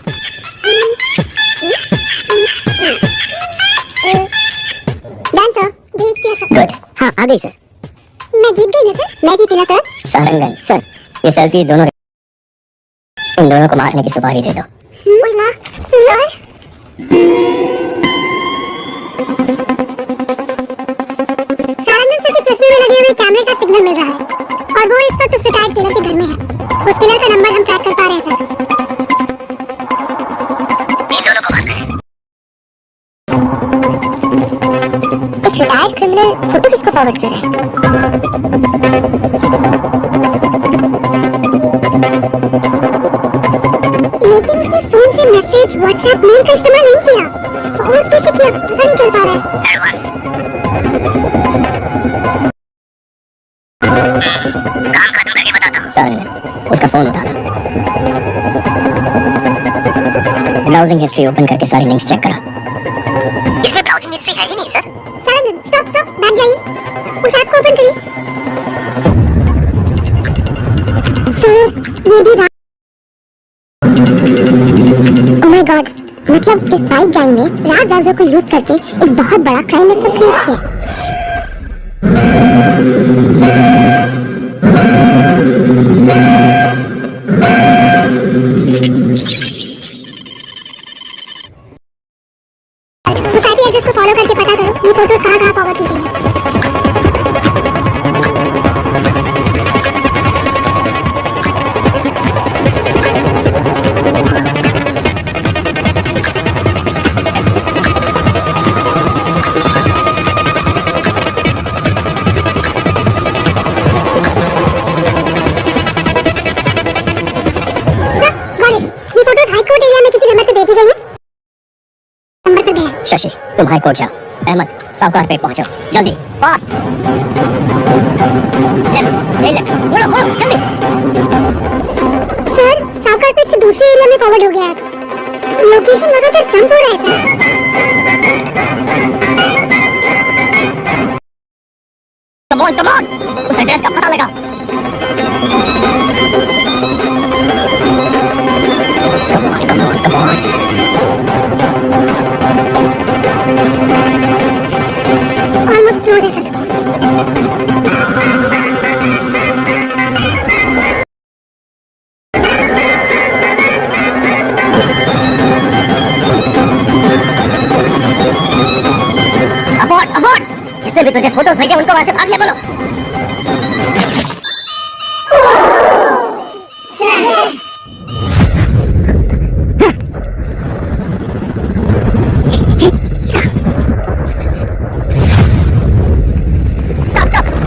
डन सर, भेज दिया सर। गुड, हाँ आ गई सर। मैं जीत गई ना सर? मैं जीती ना सर? सारंगन सर, ये सेल्फी इन दोनों को मारने की सुपारी दे दो। ओए माँ, सर। सारंगन सर के चश्मे में लगे हुए कैमरे का सिग्नल मिल रहा है और वो इस वक्त उस रिटायर्ड किलर के घर में है। उस किलर का नंबर हम ट्रैक कर पा रहे हैं सर। इन दोनों को मारना है। एक रिटायर्ड क्रिमिनल फोटो किसको फॉरवर्ड कर रहा है? लेकिन उसने फोन से मैसेज, व्हाट्सएप, मेल का इस्तेमाल नहीं किया। फॉरवर्ड कैसे किया पता नहीं चल पा रहा है। काम खत्म करके बताता हूँ। सारंगन, उसका फोन उठाना। ब्राउजिंग हिस्ट्री ओपन करके सारी लिंक्स चेक करा। इसमें ब्राउजिंग हिस्ट्री है ये भी ओह माय गॉड, मतलब इस बाइक गैंग ने रैग ब्राउजर को यूज करके एक बहुत बड़ा क्राइम नेटवर्क क्रिएट किया। उस आईपी एड्रेस को फॉलो करके पता करो ये फोटोज कहाँ फॉरवर्ड की गई हैं। शशि, तुम हाई कोर्ट जाओ। अहमद, साफ कारपेट पहुंचो, जल्दी, फास्ट। लेफ्ट, मुड़ो, मुड़ो, जल्दी। सर, साफ कारपेट से दूसरे एरिया में फॉरवर्ड हो गया है। लोकेशन लगातार जंप हो रहा है सर। कम ऑन, उस एड्रेस का पता लगा। Come on. Almost close है सर। अबॉर्ड, जिसने भी तुझे फोटोज भेजे उनको वहां से भागने बोलो।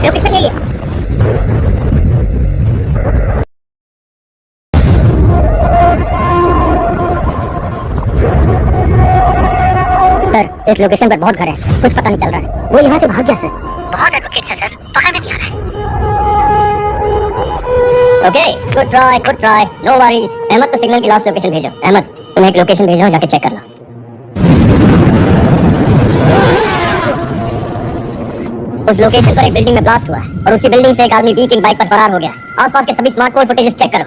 लोकेशन यही है। सर, इस लोकेशन पर बहुत घर है, कुछ पता नहीं चल रहा है। वो यहाँ से भाग गया सर। बहुत एडवोकेट है सर, पकड़ में नहीं आ रहा है। Okay, good try, no worries. Ahmed को सिग्नल की लास्ट लोकेशन भेजो। अहमद, तुम एक लोकेशन भेजो, जाके चेक करना। उस लोकेशन पर एक बिल्डिंग में ब्लास्ट हुआ है और उसी बिल्डिंग से एक आदमी वीकिंग बाइक पर फरार हो गया। आसपास के सभी स्मार्टफोन फुटेजेस चेक करो।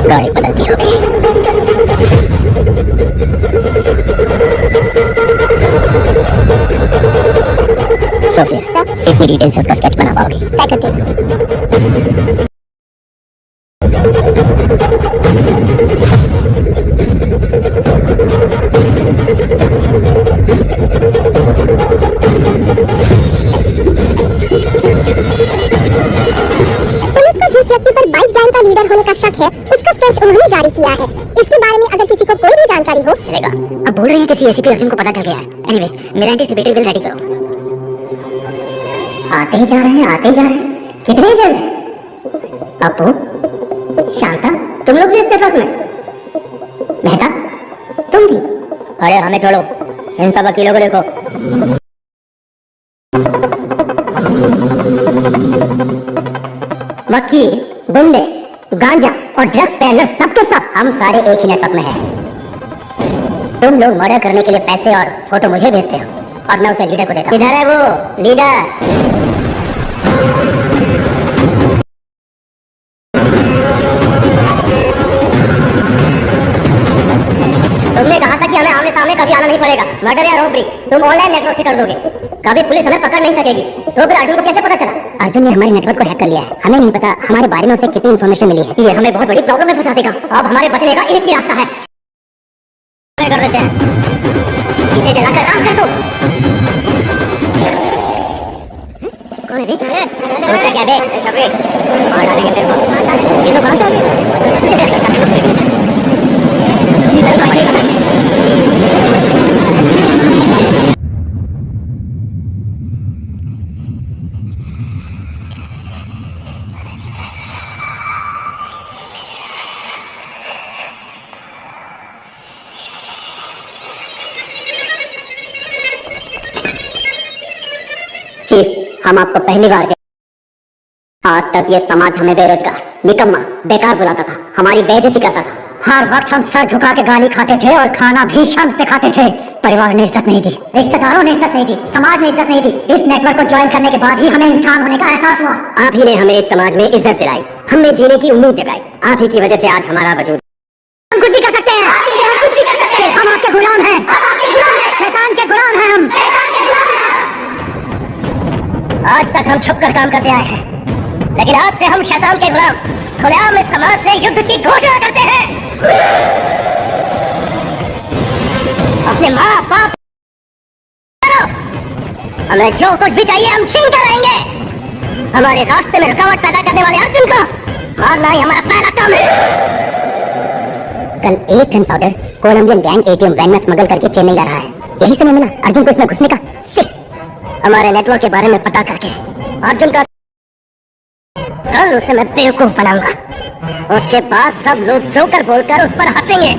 गाड़ी बदलती होगी। सोफिया, इतनी डिटेल से उसका स्केच बना पाओगी? क्या करते हैं? जिस व्यक्ति पर बाइक गैंग का लीडर होने का शक है, उसका स्केच उन्होंने जारी किया है। इसके बारे में अगर किसी को कोई भी जानकारी हो चलेगा। अब बोल रहे हैं किसी एसीपी अर्जुन को पता चल गया है। एनीवे, मेरा एंटीसिपेटरी बिल रेडी करो। आते ही जा रहे हैं। कितने जल्द है? अपू, शांता, तुम लोग भी इस नेटवर्क में? मेहता, तुम भी? अरे हमें छोड़ो, इन सब वकीलों को देखो। वकील, गुंडे, गांजा और ड्रग्स पेडलर सब के सब हम सारे एक ही नेटवर्क में हैं। तुम लोग मर्डर करने के लिए पैसे और फोटो मुझे भेजते हो और मैं उसे लीडर को देता हूं। किधर है वो लीडर? तुमने कहा था कि हमें आमने सामने कभी आना नहीं पड़ेगा। मर्डर या रॉबरी तुम ऑनलाइन नेटवर्क से कर दोगे, कभी पुलिस हमें पकड़ नहीं सकेगी। तो फिर अर्जुन को कैसे पता चला? अर्जुन ने हमारे नेटवर्क को हैक कर लिया है। हमें नहीं पता हमारे बारे में उसे कितनी इन्फॉर्मेशन मिली है। ये हमें बहुत बड़ी प्रॉब्लम में फंसा देगा। अब हमारे बचने का एक ही रास्ता है। कर देते हैं, इसे जलाकर राख कर दो। कौन है बे? क्या बे? और डालेंगे तेरे को। ये सब कहां से आ गया? चीफ, हम आपको पहली बार आज तक ये समाज हमें बेरोजगार, निकम्मा, बेकार बुलाता था, हमारी बेइज्जती करता था। हर वक्त हम सर झुका के गाली खाते थे और खाना भी शर्म से खाते थे। परिवार ने इज्जत नहीं दी, रिश्तेदारों ने इज्जत नहीं दी, समाज ने इज्जत नहीं दी। इस नेटवर्क को ज्वाइन करने के बाद ही हमें इंसान होने का एहसास हुआ। आप ही ने हमें इस समाज में इज्जत दिलाई, हमें जीने की उम्मीद जगाई। आप ही की वजह से आज हमारा वजूद। हम कुछ भी कर सकते हैं, कुछ भी कर सकते हैं। हम आपके गुलाम हैं, शैतान के गुलाम हैं हम। आज तक हम छुप कर काम करते आए हैं, लेकिन आज से हम शैतान के गुलाम खुलेआम इस समाज से युद्ध की घोषणा करते हैं। अपने माँ बाप, हमें जो कुछ भी चाहिए हम छीन कर रहेंगे। हमारे रास्ते में रुकावट पैदा करने वाले अर्जुन को मारना ही हमारा पहला काम है। कल 1 ton powder Colombian gang ATM van में स्मगल करके चेन्नई जा रहा है। यही समय मिला अर्जुन को इसमें घुसने का। शिट! हमारे नेटवर्क के बारे में पता करके अर्जुन का कल उसे मैं बेवकूफ बनाऊंगा। उसके बाद सब लोग जोकर बोलकर उस पर हंसेंगे।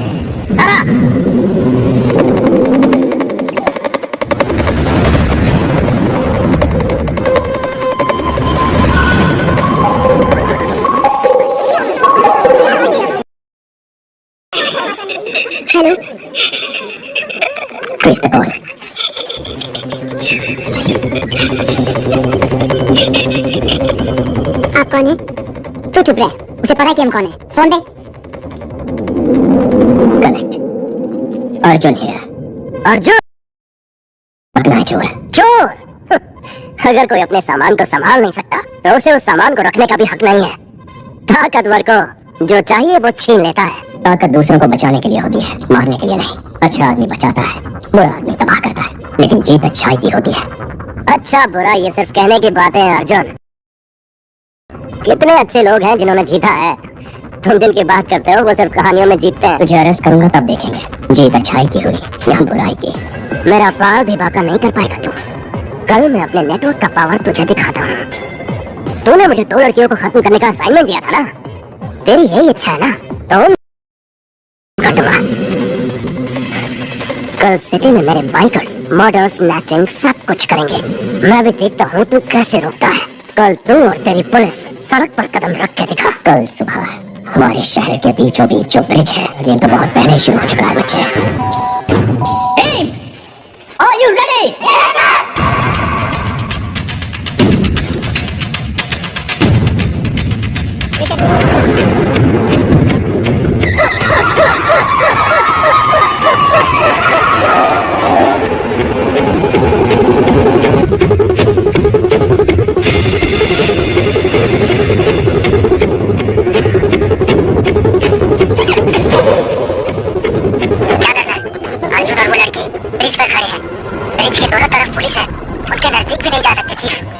सारा हेलो, प्लीज द कॉल। आप कौन है? तू चुप रह, उसे पता है कि हम कौन है। फोन दे। कनेक्ट। अर्जुन है। अर्जुन पकना है चोर। चोर! अगर कोई अपने सामान को संभाल नहीं सकता तो उसे उस सामान को रखने का भी हक नहीं है। ताकतवर को जो चाहिए वो छीन लेता है। ताकत दूसरों को बचाने के लिए होती है, मारने के लिए नहीं। अच्छा आदमी बचाता है, बुरा आदमी तबाह करता है, लेकिन जीत अच्छाई की होती है। अच्छा बुरा ये सिर्फ कहने की बातें हैं अर्जुन। कितने अच्छे लोग हैं जिन्होंने जीता है। तुम जिनकी बात करते हो वो सिर्फ कहानियों में जीतते हैं। तुझे अरेस्ट करूंगा तब देखेंगे जीत अच्छाई की हुई या बुराई की। मेरा पार भी बाका नहीं कर पाएगा तू। कल मैं अपने नेटवर्क का पावर तुझे दिखाता हूँ। तूने मुझे 2 लड़कियों को खत्म करने का असाइनमेंट दिया था ना, तेरी यही इच्छा है ना, तो कर दूंगा। कल सिटी में मेरे बाइकर्स मर्डर, स्नैचिंग सब कुछ करेंगे। मैं भी देखता हूँ तू कैसे रोकता है। कल तू और तेरी पुलिस सड़क पर कदम रख के दिखा। कल सुबह हमारे शहर के बीचों बीच जो ब्रिज है, ये तो बहुत पहले शुरू हो चुका है बच्चे। Team, are you ready? Bridge के दोनों तरफ पुलिस है, उनके नजदीक भी नहीं जा सकते चीफ।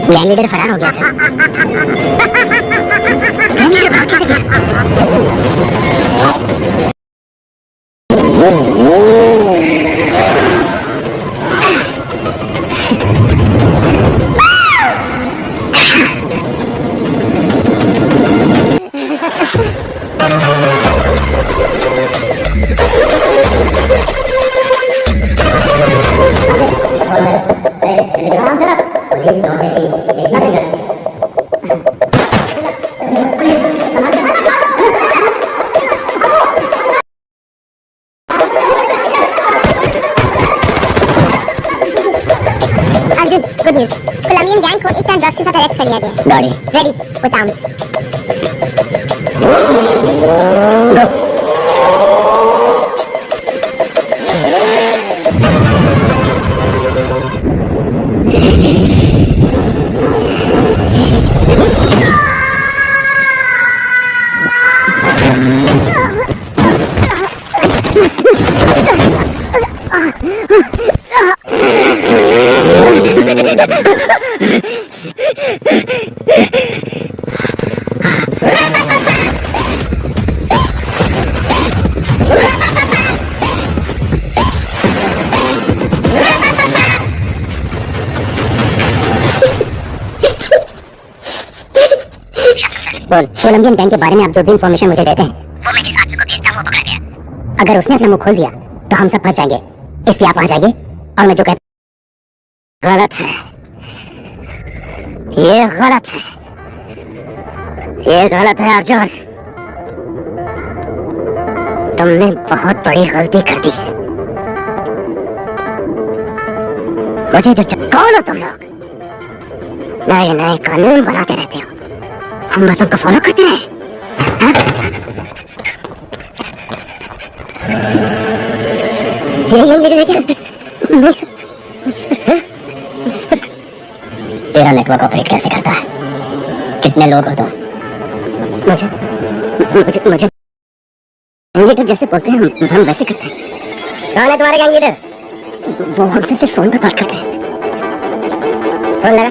गैंग लीडर फरार हो गया सर। गैंग लीडर भाग कैसे गया? कोलंबियन गैंग को एक टाइम ड्रग्स के साथ अरेस्ट कर लिया गया। गाड़ी रेडी विद आर्म्स। बोल, कोलंबियन गैंग के बारे में आप जो भी इंफॉर्मेशन मुझे देते हैं वो मैं जिस आदमी को भेजता हूँ वो पकड़ा गया। अगर उसने अपना मुंह खोल दिया तो हम सब फंस जाएंगे, इसलिए आप वहां जाइए और मैं जो कहता गलत है, ये गलत है, ये गलत है अर्जुन। तुमने बहुत बड़ी गलती कर दी। मुझे जो कौन हो तुम लोग? नए नए कानून बनाते रहते हो, हम बस उनको फॉलो करते रहे। तेरा नेटवर्क ऑपरेट कैसे करता है? कितने लोग हो तुम? मुझे मुझे मुझे गैंग लीडर जैसे बोलते हैं हम वैसे करते हैं। कौन है तुम्हारे गैंग लीडर? वो हमसे सिर्फ फोन पर बात करते हैं। फोन लगा।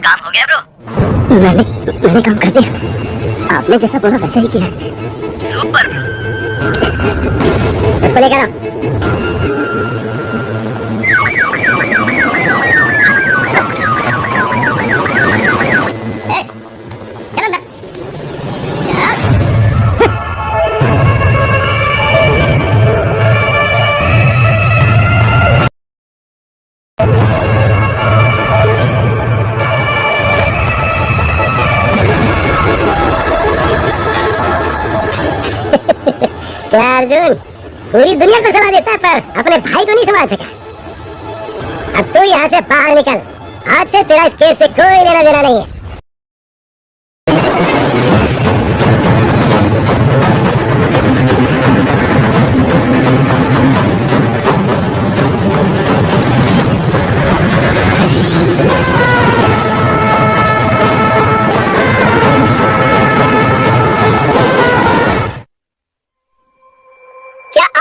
काम हो गया ब्रो? मैंने काम कर दिया। आपने जैसा बोला वैसे ही किया। सुपर। उसको लेकर आओ। चलो ना। क्या अर्जुन, पूरी दुनिया को सलाह देता है पर अपने भाई को नहीं संभाल सका। अब तू यहाँ से बाहर निकल। आज से तेरा इस केस से कोई लेना देना नहीं है।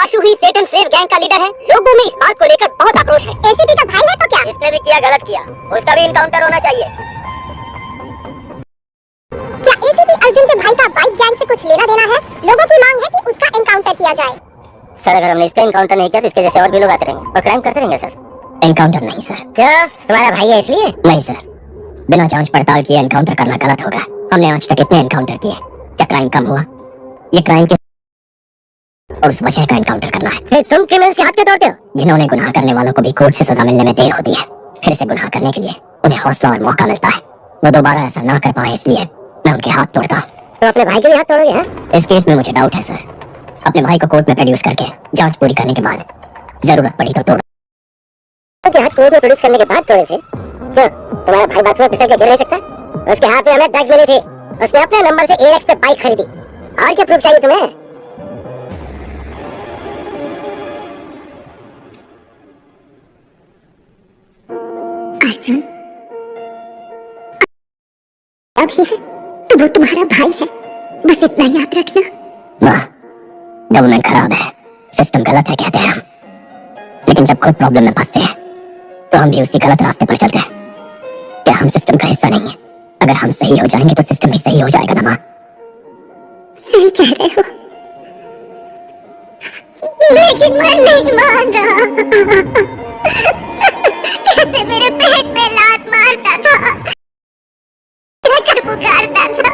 आशु ही सेटन स्लेव गैंग का लीडर है। लोगों में इस बात को लेकर बहुत आक्रोश है। एसीपी का भाई है तो क्या? जिसने भी किया गलत किया, उसका भी इनकाउंटर होना चाहिए। क्या एसीपी अर्जुन के भाई का बाइक गैंग से कुछ लेना देना है? लोगों की मांग है कि उसका इनकाउंटर किया जाए। सर अगर हमने इसका इनकाउंटर नहीं किया तो इसके जैसे और भी लोग आते रहेंगे और क्राइम करते रहेंगे सर। इनकाउंटर नहीं सर। क्यों? तुम्हारा भाई है इसलिए? नहीं सर, बिना जांच पड़ताल किए इनकाउंटर करना गलत होगा। हमने आज तक इतने इनकाउंटर किए, क्या क्राइम कम हुआ? ये क्राइम के और उस वजह का एनकाउंटर करना है। तुम क्रिमिनल्स के हाथ क्यों तोड़ते हो? जिन्होंने गुनाह करने वालों को भी कोर्ट से सजा मिलने में देर होती है, फिर से गुनाह करने के लिए उन्हें हौसला और मौका मिलता है। वो दोबारा ऐसा ना कर पाए इसलिए मैं उनके हाथ तोड़ता हूँ। तो अपने भाई के भी हाथ तोड़ोगे? हैं? इस केस में मुझे डाउट है सर। अपने भाई को कोर्ट में प्रोड्यूस करके जांच पूरी करने के बाद जरूरत पड़ी तो तोड़। हाथ कोर्ट में प्रोड्यूस करने के बाद तोड़े थे? क्यों? तुम्हारा भाई बाथरूम में फिसल के गिर नहीं सकता? उसके हाथ में हमें ड्रग्स मिली थी, उसने अपने नंबर से एएक्स पे बाइक खरीदी। और क्या प्रूफ चाहिए तुम्हें? अर्जुन अभी है तो वो तुम्हारा भाई है, बस इतना याद रखना। वाह, गवर्नमेंट खराब है, सिस्टम गलत है कहते हैं हम, लेकिन जब खुद प्रॉब्लम में फंसते हैं तो हम भी उसी गलत रास्ते पर चलते हैं। क्या हम सिस्टम का हिस्सा नहीं है? अगर हम सही हो जाएंगे तो सिस्टम भी सही हो जाएगा ना माँ? सही कह रहे हो, लेकिन मैं नहीं मान रहा। कैसे मेरे पेट में लात मारता था, पुकारता था।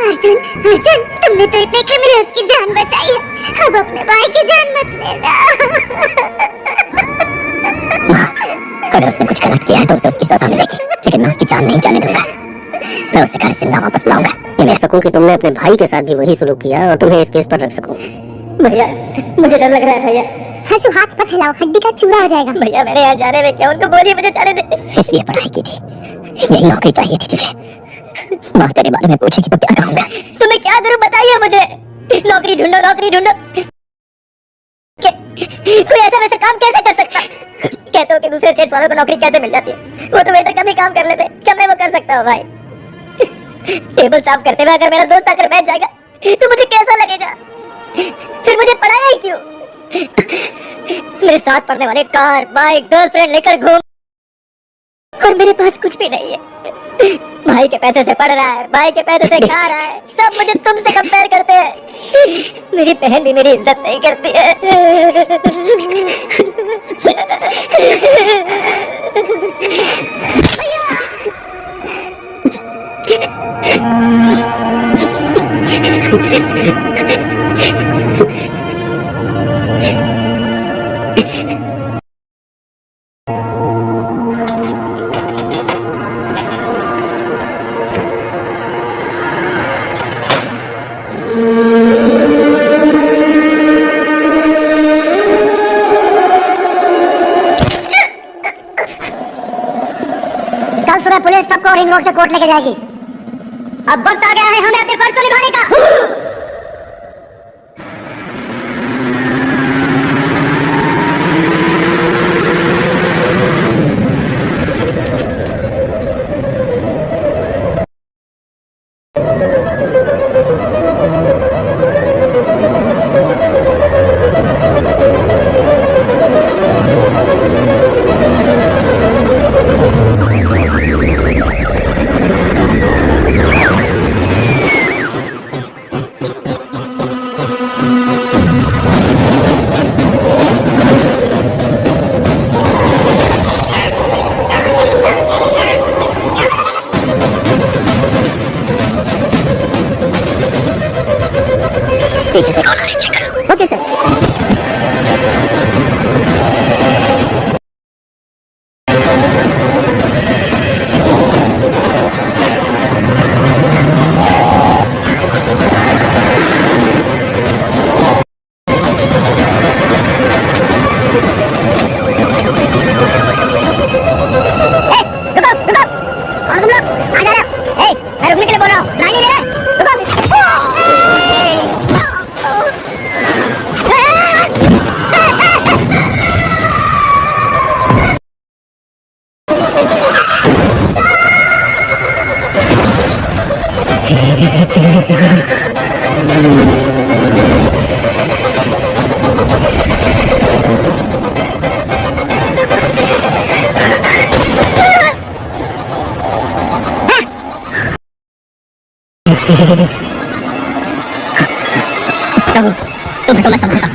अर्जुन, अर्जुन, तुमने तो इतने क्रिमिनल्स की जान बचाई है, अब अपने भाई की जान मत लेना। अगर उसने कुछ गलत किया है तो उसे उसकी सजा मिलेगी, लेकिन मैं उसकी जान नहीं जाने दूंगा। मैं उसे घर जिंदा वापस लाऊंगा। ये मैं सकूं कि तुमने अपने भाई के साथ भी वही सुलूक किया और तुम्हें इस केस पर रख सकूं। भैया मुझे डर लग रहा है भैया। हर्षु हाथ मत हिलाओ, हड्डी का चूरा हो जाएगा। भैया मेरे यहाँ जाने में क्या, उनको बोलिए मुझे जाने दे। इसलिए पढ़ाई की थी, यही नौकरी चाहिए थी तुझे। माँ तेरे बारे में पूछेगी तो क्या कहूंगा? तुम्हें क्या करूं बताइए मुझे। नौकरी ढूंढो नौकरी ढूंढो। कोई ऐसा वैसा काम कैसे कर सकता? कहते हो कि दूसरे स्टेट वालों को नौकरी कैसे मिल जाती है, वो तो वेटर का भी काम कर लेते, क्या मैं वो कर सकता हूँ भाई? टेबल साफ करते हुए अगर मेरा दोस्त आकर बैठ जाएगा तो मुझे कैसा लगेगा? फिर मुझे पढ़ाया ही क्यों? मेरे साथ पढ़ने वाले कार बाइक गर्लफ्रेंड लेकर घूम, और मेरे पास कुछ भी नहीं है। भाई के पैसे से पढ़ रहा है, भाई के पैसे से खा रहा है, सब मुझे तुमसे कंपेयर करते हैं। मेरी बहन भी मेरी इज्जत नहीं करती है। कल सुबह पुलिस सबको रिंग रोड से कोर्ट लेके जाएगी। अब वक्त आ गया है हमें अपने फर्ज को निभाने का। पीछे से कौन आ रहा है चेक करो। Okay sir. तुम्हें तो मैं संभालता हूँ।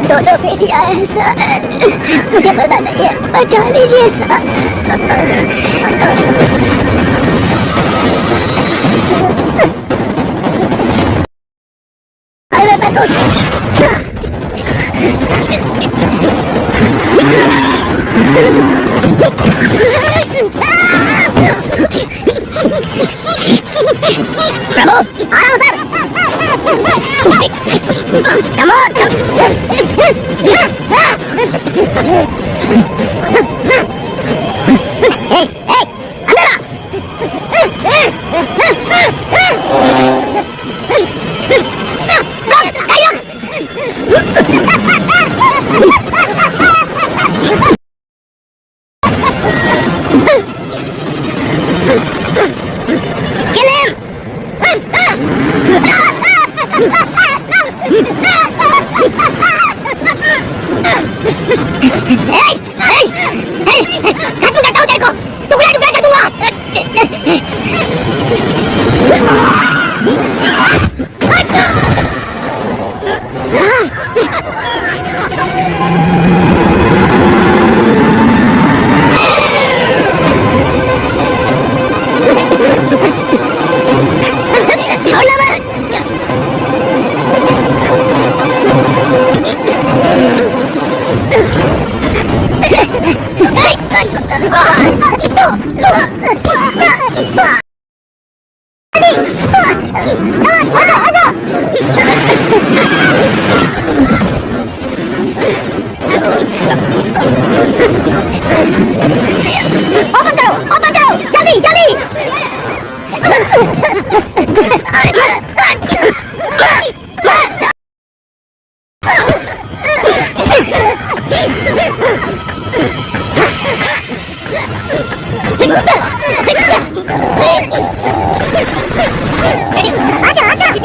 दोनों बेटियां हैं सर, मुझे पता नहीं है, बचा लीजिए सर। अरे मैं तो प्रभु आ रहा हूँ sir. Come on, hey, hey, अंदर Kill him! ओपन करो जल्दी जल्दी। आजा आजा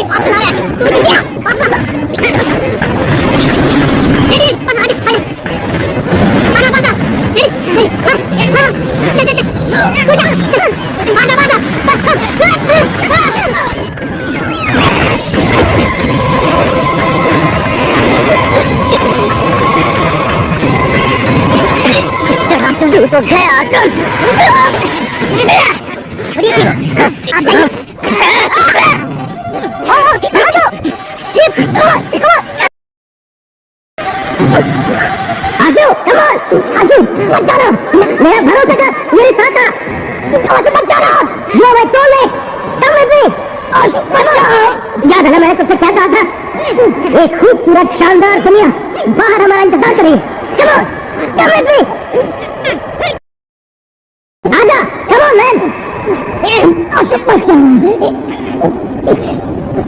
तू तो गया चल। आशु आशु मत जाना, मेरा भरोसा कर, मेरे साथ आ। आशु मत जाना, यो मैं सोल ले, come with me। आशु मत जाना। याद है ना मैंने तुझसे क्या कहा था? एक खूबसूरत शानदार दुनिया बाहर हमारा इंतजार करेगी। come on, come with me। आजा, come on man। आशु मत जाना,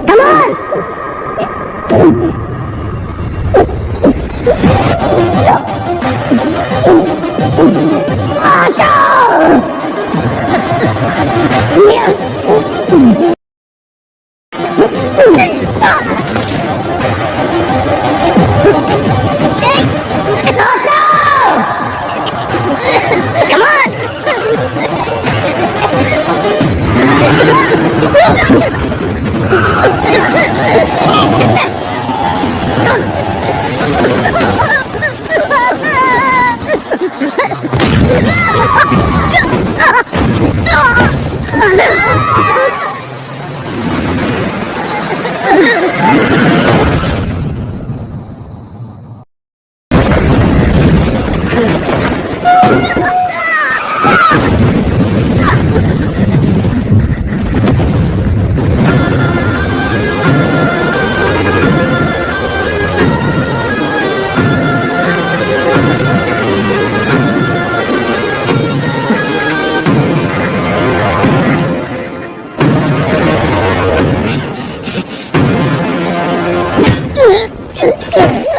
come on।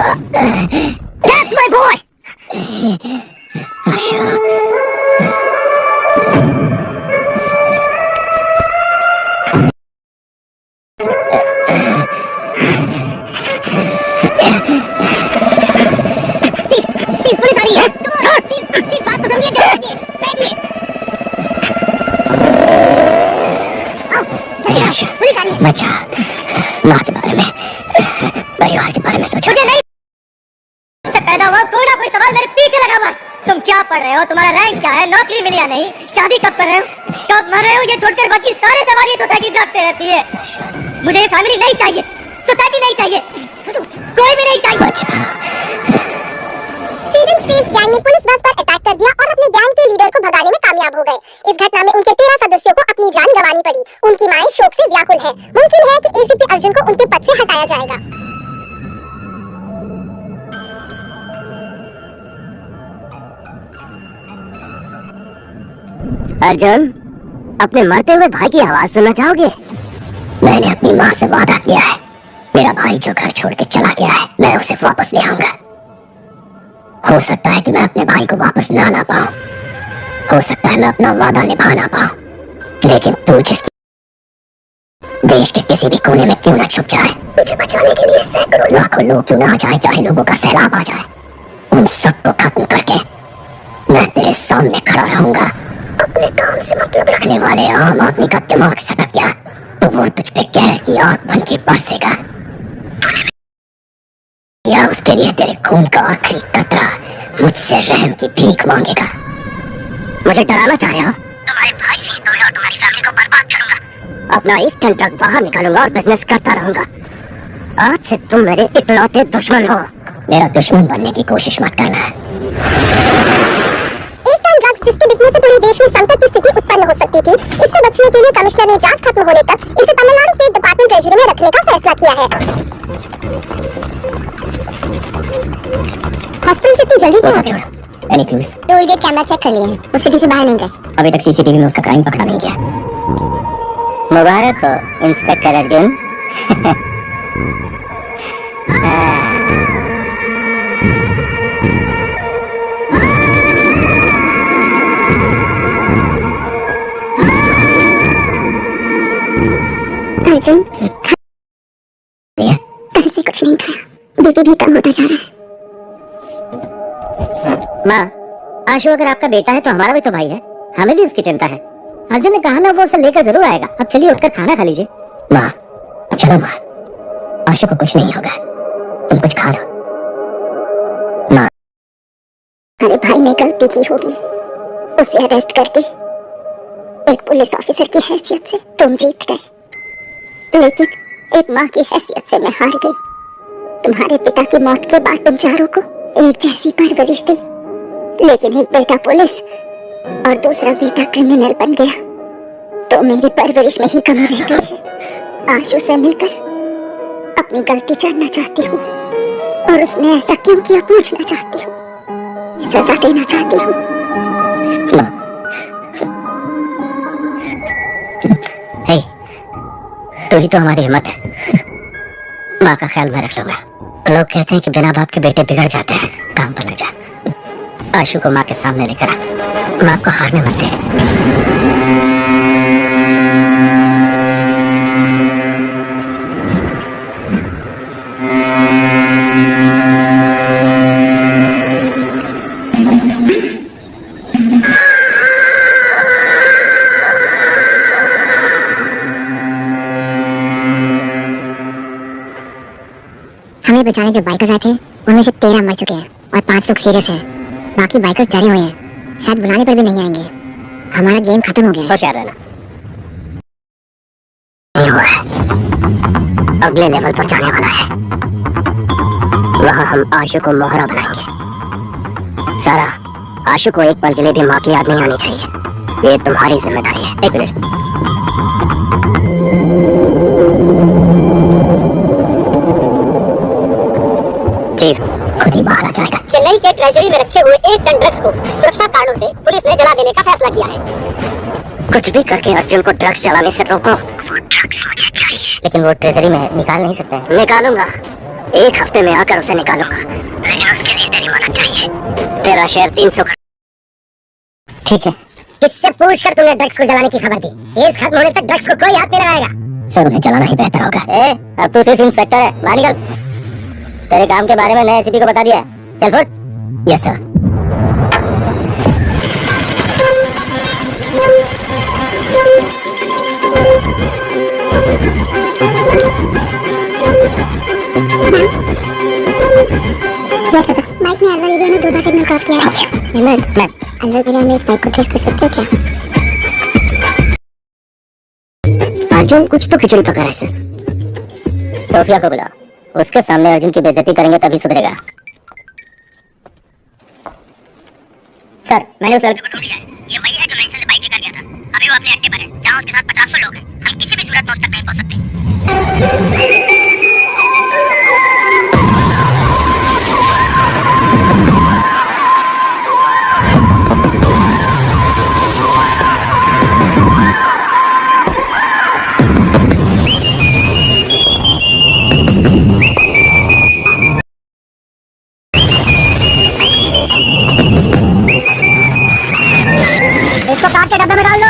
That's my boy. Chief police आ रही है। चीफ बात तो समझिए, बैठिए। पुलिस आ रही है। बच्चा, माँ के बारे में, परिवार के बारे में सोचो। मुझे नहीं से पैदा हुआ कोई ना कोई सवाल मेरे पीछे लगा हुआ। तुम क्या पढ़ रहे हो, तुम्हारा रैंक क्या है, नौकरी मिली या नहीं, शादी कब कर रहे हो, कब मर रहे हो, ये छोड़कर बाकी सारे सवाल ये सोसाइटी रखते रहती है। मुझे ये फैमिली नहीं चाहिए, सोसाइटी नहीं चाहिए, कोई भी नहीं चाहिए। सीजन स्पेस गैंग ने पुलिस बस पर अटैक कर दिया और अपने गैंग के लीडर को भगाने में कामयाब हो गए। इस घटना में उनके 13 सदस्यों को अपनी जान गंवानी पड़ी। उनकी माएं शोक से व्याकुल है। मुमकिन है कि एसीपी अर्जुन को उनके पद से हटाया जाएगा। अर्जुन, अपने मरते हुए भाई की आवाज सुनना चाहोगे? मैंने अपनी माँ से वादा किया है, मेरा भाई जो घर छोड़ के चला गया है, मैं उसे वापस ले आऊंगा। हो सकता है कि मैं अपने भाई को वापस ना ला पाऊं, हो सकता है मैं अपना वादा निभा ना पाऊं, लेकिन तू जिसकी देश के किसी भी कोने में क्यों ना छुप जाए, तुझे बचाने के लिए सैकड़ों लाखों लोग क्यों ना आ जाए, चाहे लोगों का सैलाब आ जाए, उन सबको खत्म करके मैं तेरे सामने खड़ा रहूंगा। अपने काम से मतलब रखने वाले आम आदमी का दिमाग सटक गया तो वो तुझ पे कहर की आग बन के बरसेगा, या उसके लिए तेरे खून का आखिरी कतरा मुझसे रहम की भीख मांगेगा। मुझे डराना चाह रहे हो? तुम्हारे भाई से तुम्हें और तुम्हारी फैमिली को बर्बाद करूंगा, अपना एक टन ट्रक बाहर निकालूंगा और बिजनेस करता रहूंगा। आज से तुम मेरे इकलौते दुश्मन हो, मेरा दुश्मन बनने की कोशिश मत करना। एक टन ड्रग्स जिसके बिकने से पूरे देश में संकट की स्थिति उत्पन्न हो सकती थी, इससे बचने के लिए कमिश्नर ने जांच खत्म होने तक इसे तमिलनाडु स्टेट डिपार्टमेंट ट्रेजरी में रखने का फैसला किया है। हॉस्पिटल से इतनी जल्दी क्यों आ गए? Any clues? Toll gate camera check कर लिए हैं, उस सिटी से बाहर नहीं गए। अभी तक सीसीटीवी में उसका क्राइम पकड़ा नहीं गया। मुबारक हो इंस्पेक्टर अर्जुन। अर्जुन, कल से कुछ नहीं खाया, बीपी भी कम होता जा रहा है। माँ, आशु अगर आपका बेटा है तो हमारा भी तो भाई है, हमें भी उसकी चिंता है। अर्जुन ने कहा ना वो उसे लेकर जरूर आएगा। अब चलिए उठकर खाना खा लीजिए। माँ, चलो माँ, आशु को कुछ नहीं होगा, तुम कुछ खा लो। माँ, अरे भाई ने गलती की होगी, उसे अरेस्ट करके एक पुलिस ऑफिसर की हैसियत से तुम जीत गए, लेकिन एक माँ की हैसियत से मैं हार गई। तुम्हारे पिता की मौत के बाद तुम चारों को एक जैसी परवरिश दी, लेकिन एक बेटा पुलिस और दूसरा बेटा क्रिमिनल बन गया, तो मेरी परवरिश में ही कमी रह गई है। आशु से मिलकर अपनी गलती जानना चाहती हूँ और उसने ऐसा क्यों किया पूछना चाहती हूँ, सजा देना चाहती हूँ। हे, तू ही तो हमारी हिम्मत है। माँ का ख्याल मैं रख लूंगा। लोग कहते हैं कि बिना बाप के बेटे बिगड़ जाते हैं, काम पर लग जा। आशु को माँ के सामने लेकर आ, माँ को हारने मत दे। हमें बचाने जो बाइकर्स आए थे उनमें से 13 मर चुके हैं और 5 लोग सीरियस हैं। बाकी बाइकर्स डरे हुए हैं, शायद बुलाने पर भी नहीं आएंगे। हमारा गेम खत्म हो गया है। होशियार रहना। नहीं हुआ है, अगले लेवल पर जाने वाला है। वहाँ हम आशु को मोहरा बनाएंगे। सारा, आशु को एक पल के लिए भी माँ की याद नहीं आनी चाहिए, ये तुम्हारी जिम्मेदारी है। एक मिनट, चीफ खुद ही बाहर आ जाएगा। चेन्नई के ट्रेजरी में रखे हुए 1 टन ड्रग्स को सुरक्षा कारणों से पुलिस ने जला देने का फैसला किया है। कुछ भी करके अर्जुन को ड्रग्स चलाने से रोको। वो ड्रग्स मुझे चाहिए, लेकिन वो ट्रेजरी में निकाल नहीं सकते। निकालूंगा, 1 हफ्ते में आकर उसे निकालूंगा, लेकिन उसके लिए तेरी मदद चाहिए। तेरा शेयर 300। ठीक है। किससे पूछकर तूने ड्रग्स को जलाने की खबर दी? केस खत्म होने तक ड्रग्स को कोई हाथ नहीं लगाएगा। सर उन्हें जलाना ही बेहतर होगा। अब तू सिर्फ इंस्पेक्टर है, बाहर निकल। तेरे काम के बारे में नए एसीपी को बता दिया, चल फुट। Yes sir. जैसा था, बाइक ने अलवर एरिया में 2 बार सिग्नल क्रॉस किया है। मैं अलवर एरिया में इस बाइक को ट्रेस कर सकते हो क्या? अर्जुन कुछ तो खिचड़ी पका रहा है सर। सोफिया को बुला, उसके सामने अर्जुन की बेइज्जती करेंगे तभी सुधरेगा। सर मैंने उस लड़के को ढूंढ लिया है। ये वही है जो मेंशन से बाइक लेकर गया था। अभी वो अपने अड्डे पर है, जहाँ उसके साथ 50 लोग हैं। हम किसी भी सूरत में उस तक नहीं पहुंच सकते। इसको काट के डब्बे में डाल दो।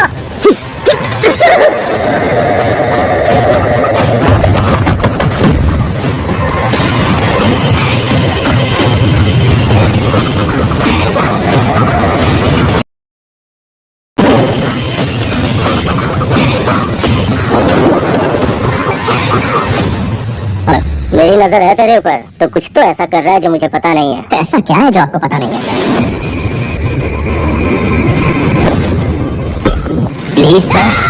मेरी नजर है तेरे ऊपर, तो कुछ तो ऐसा कर रहा है जो मुझे पता नहीं है। ऐसा क्या है जो आपको पता नहीं है सर? Please sir.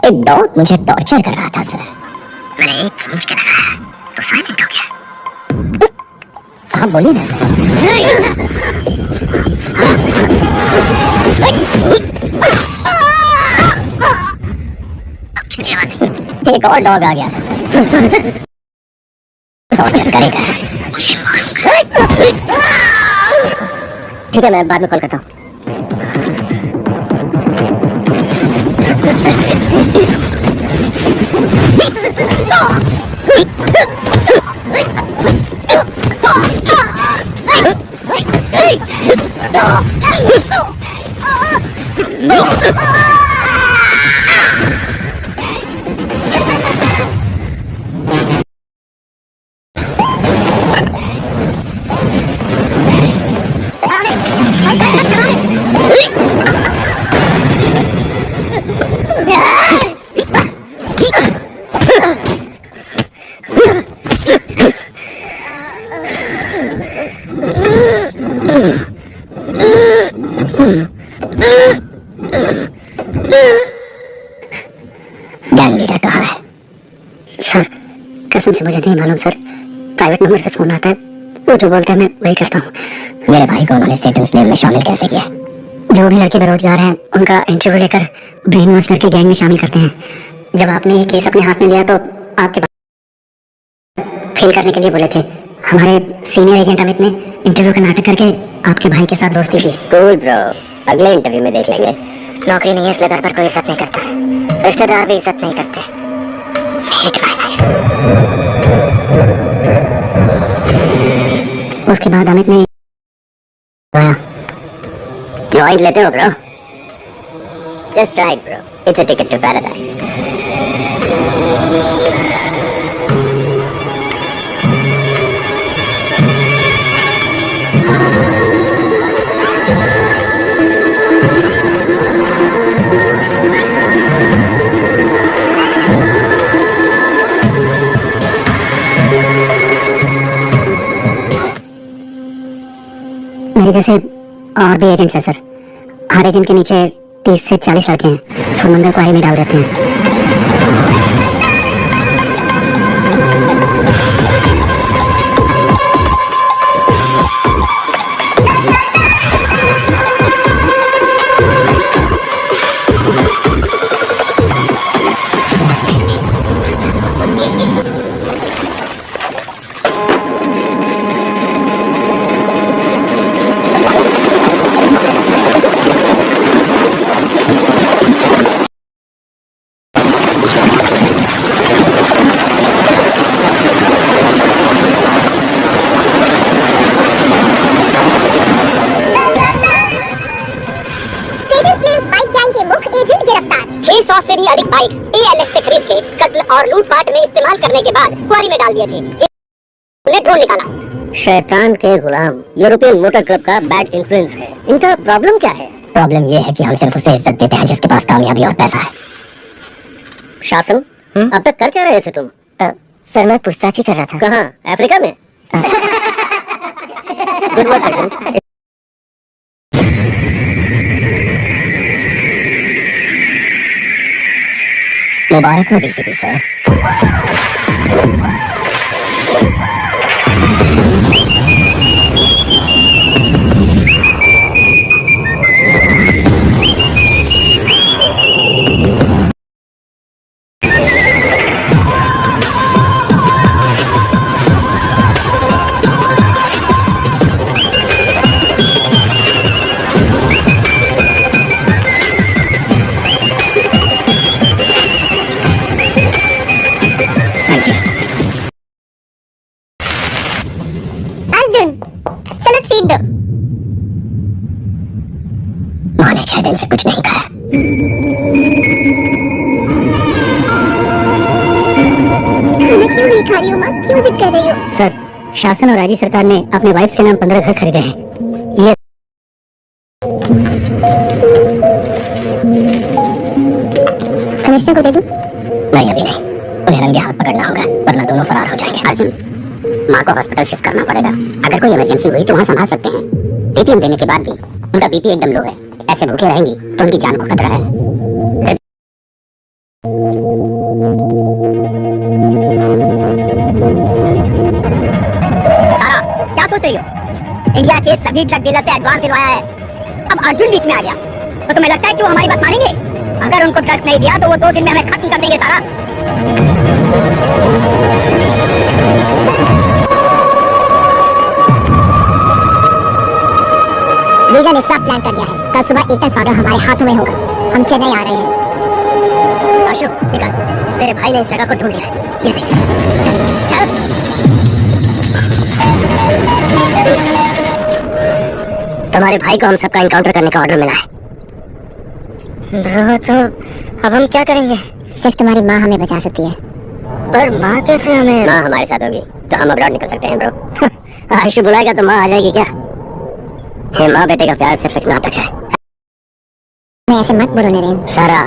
एक डॉग मुझे टॉर्चर कर रहा था सर। मैंने एक खींच के लगाया तो साइलेंट हो गया। हाँ बोलिए ना सर। अब किसकी आवाज है? एक और डॉग आ गया था सर। टॉर्चर करेगा, उसे मारूंगा। ठीक है, मैं बाद में कॉल करता हूँ। गैंग लीडर कहाँ है? सर कसम से मुझे नहीं मालूम सर। प्राइवेट नंबर से फोन आता है, वो जो बोलते हैं मैं वही करता हूँ। मेरे भाई को उन्होंने सेटन स्लेव में शामिल कैसे किया? जो भी लड़के बेरोजगार हैं उनका इंटरव्यू लेकर ब्रेन वॉश करके गैंग में शामिल करते हैं। जब आपने ये केस अपने हाथ में लिया तो आपके फेल करने के लिए बोले थे। हमारे सीनियर एजेंट अमित ने इंटरव्यू का नाटक करके आपके भाई के साथ दोस्ती की। कूल ब्रो, अगले इंटरव्यू में देख लेंगे। नौकरी नहीं है इसलिए घर पर कोई इज्जत नहीं करता, रिश्तेदार भी इज्जत नहीं करते। Hate my life. उसके बाद अमित ने ज्वाइन लेते हो bro? Just try it bro, it's a ticket to paradise. मेरे जैसे और भी एजेंट्स हैं सर। हर एजेंट के नीचे 30 से 40 लड़के हैं, समंदर को आई में डाल देते हैं। और लूटपाट में इस्तेमाल करने के बाद कुआरी में डाल दिए थे। उन्हें ढूंढ निकाला। शैतान के गुलाम यूरोपियन मोटर क्लब का बैड इन्फ्लुएंस है। इनका प्रॉब्लम क्या है? प्रॉब्लम ये है कि हम सिर्फ उसे इज्जत देते हैं जिसके पास कामयाबी और पैसा है। शासन, अब तक कर क्या रहे थे तुम? सर मैं पूछताछ ही कर रहा था। कहाँ? अफ्रीका में? Good work agent. मुबारक हो डीसीपी सर। अर्जुन चलो ट्रीट दो। माँ ने 6 दिन से कुछ नहीं खाया। खाना क्यों नहीं खा रही हो माँ? क्यों जिद कर रही हो? सर शासन और आईडी सरकार ने अपने वाइफ्स के नाम 15 घर खरीदे हैं। ये कमिश्नर को दे दूं? नहीं अभी नहीं, उन्हें रंगे हाथ पकड़ना होगा वरना दोनों फरार हो जाएंगे। अर्जुन, माँ को हॉस्पिटल शिफ्ट करना पड़ेगा। अगर कोई इमरजेंसी हुई तो वहाँ संभाल सकते हैं। टीपीएम देने के बाद भी उनका बीपी एकदम लो है। ऐसे भूखे रहेंगी तो उनकी जान को खतरा है। सारा क्या सोच रही हो? इंडिया के सभी ड्रग डीलर से एडवांस दिलवाया है। अब अर्जुन बीच में आ गया तो तुम्हें लगता है कि वो हमारी बात मानेंगे? अगर उनको ड्रग्स नहीं दिया तो वो 2 दिन में हमें खत्म कर देंगे। सारा लीजा ने सब प्लान कर लिया है। कल सुबह एटक पाउडर हमारे हाथों में होगा। हम चेन्नई आ रहे हैं। अशोक निकल, तेरे भाई ने इस जगह को ढूंढ लिया है। ये देख, चल, चल। तुम्हारे भाई को हम सबका इनकाउंटर करने का ऑर्डर मिला है। तो अब हम क्या करेंगे? सिर्फ तुम्हारी माँ हमें बचा सकती है। पर माँ कैसे हमें? माँ हमारे साथ होगी तो हम अब्रॉड निकल सकते हैं ब्रो। आयुष बुलाएगा तो माँ आ जाएगी क्या? ये माँ बेटे का प्यार सिर्फ एक नाटक है। मैं ऐसे मत बोलो नरेन। सारा,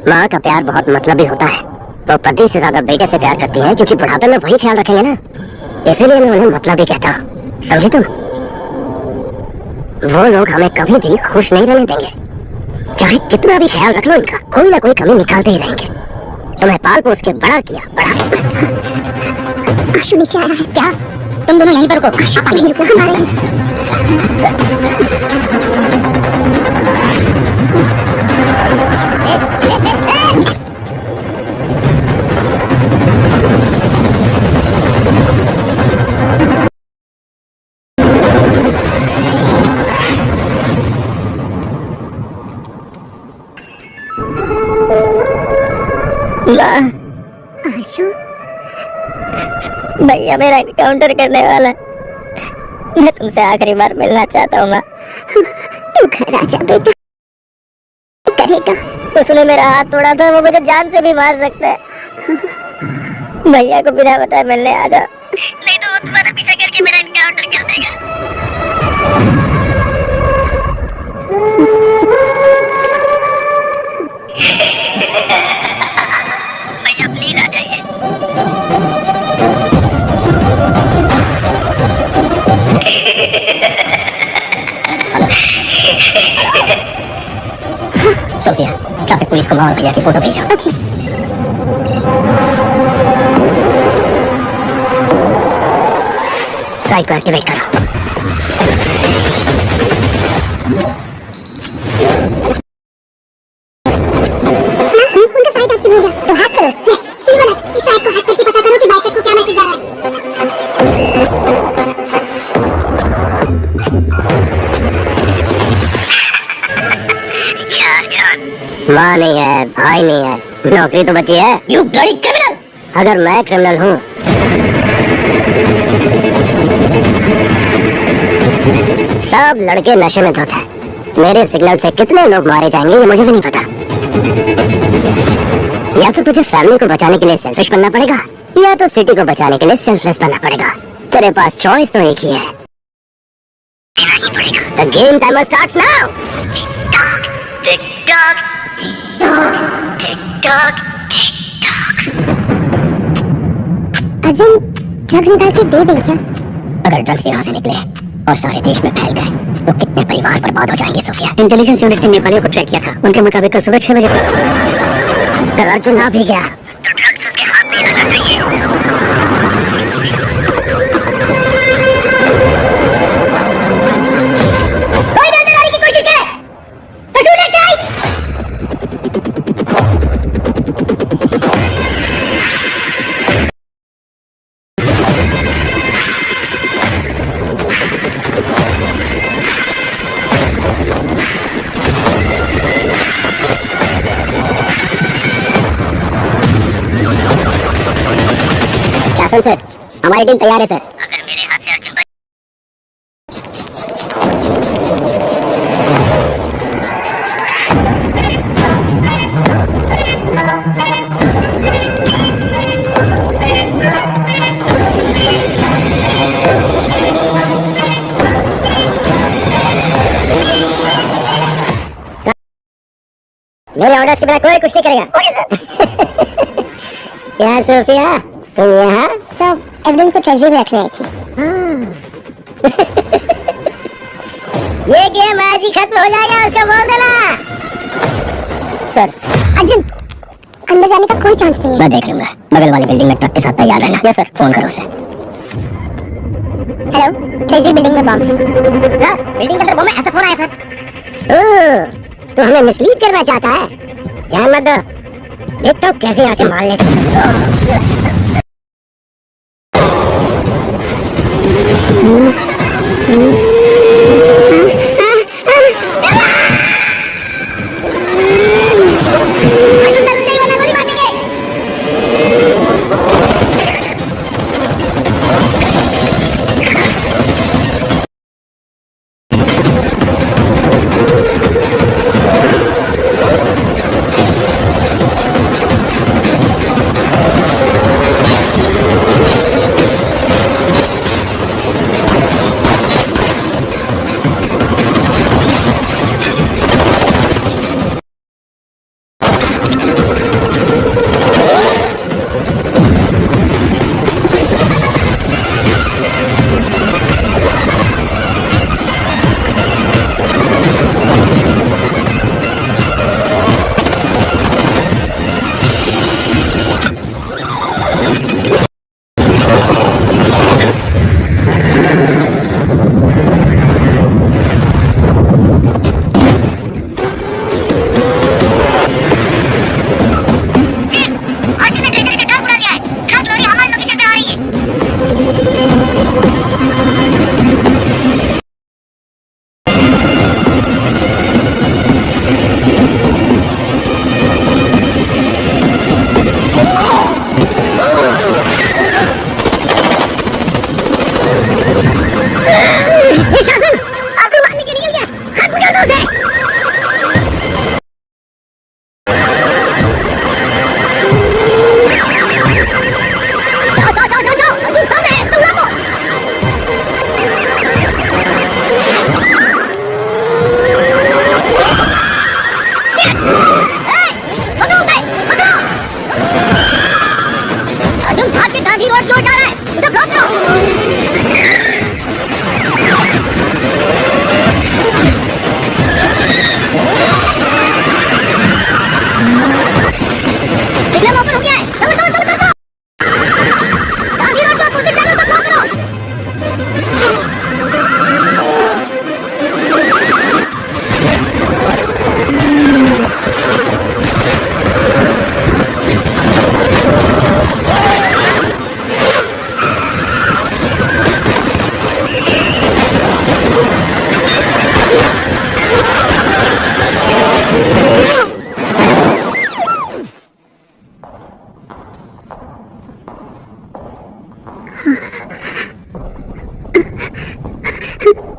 माँ का प्यार बहुत मतलबी होता है। वो पति से ज्यादा बेटे से प्यार करती है क्योंकि बुढ़ापे में वही ख्याल रखेंगे ना। इसीलिए मैं उन्हें मतलबी कहता हूँ, समझी तुम? वो लोग हमें कभी भी खुश नहीं रहने देंगे। चाहे कितना भी ख्याल रख लो इनका, कोई ना कोई कमी निकालते ही रहेंगे। तुम्हें पाल पोस के बड़ा किया, बड़ा। आशु नीचे आ रहा है। क्या तुम दोनों यहीं पर रुको? आशु आप यहीं रुको, हम आ रहे हैं। आशु, भैया मेरा इनकाउंटर करने वाला। मैं तुमसे आखिरी बार मिलना चाहता हूँ माँ। तू घर आजा बेटा। करेगा। उसने मेरा हाथ तोड़ा था, वो मुझे जान से भी मार सकता है। भैया को बिना बताए मिलने आ जा, नहीं तो वो तुम्हारा पीछा करके मेरा इनकाउंटर कर देगा। भैया प्लीज आ जाइए। सोफिया, ट्रैफिक पुलिस को माँ और भैया की फोटो भेजो। ओके। साइड को एक्टिवेट करो। उनका साइड एक्टिव हो गया तो हैक करो। यस, ये वाला, इस साइड को हैक करके पता करो कि बाइकर को क्या मैसेज आ रहा है। माँ नहीं है, भाई नहीं है, नौकरी तो बची है। You bloody criminal! अगर मैं क्रिमिनल हूँ सब लड़के नशे में धुत हैं। मेरे सिग्नल से कितने लोग मारे जाएंगे ये मुझे भी नहीं पता। या तो तुझे फैमिली को बचाने के लिए सेल्फिश बनना पड़ेगा, या तो सिटी को बचाने के लिए सेल्फलेस बनना पड़ेगा। तेरे पास चॉइस तो एक ही है, देना ही पड़ेगा। The game timer starts now. Tick tock, tick tock, tick tock, tick tock. Arjun drugs निकाल के दे दें क्या? अगर ड्रग्स यहाँ से निकले और सारे देश में फैल गए तो कितने परिवार बर्बाद हो जाएंगे सोफिया। इंटेलिजेंस यूनिट ने नेपालियों को ट्रैक किया था, उनके मुताबिक कल सुबह 6 बजे अगर अर्जुन आ भी गया तो ड्रग्स उसके हाथ में लगना चाहिए। कोई भी अंदर आने की कोशिश करे तो शूट लेते आई। शासन सर, हमारी टीम तैयार है सर। अगर मेरे हाथ से अर्जुन मेरे ऑर्डर्स के बिना कोई कुछ नहीं करेगा। क्या सोफिया, तुम यहाँ? सब एविडेंस को ट्रेजरी में रखने आई थी। ये गेम आज ही खत्म हो जाएगा, उसका बोल देना। सर अर्जुन अंदर जाने का कोई चांस नहीं है। मैं देख लूंगा, बगल वाली बिल्डिंग में ट्रक के साथ तैयार रहना। Yes sir. फोन करो उसे। हेलो, ट्रेजरी बिल्डिंग में बम है। सर बिल्डिंग के अंदर बम है, ऐसा फोन आया सर। ओह, तो हमें मिसलीड करना चाहता है। ध्यान मत दो, देखता हूँ कैसे यहाँ से मार लेता।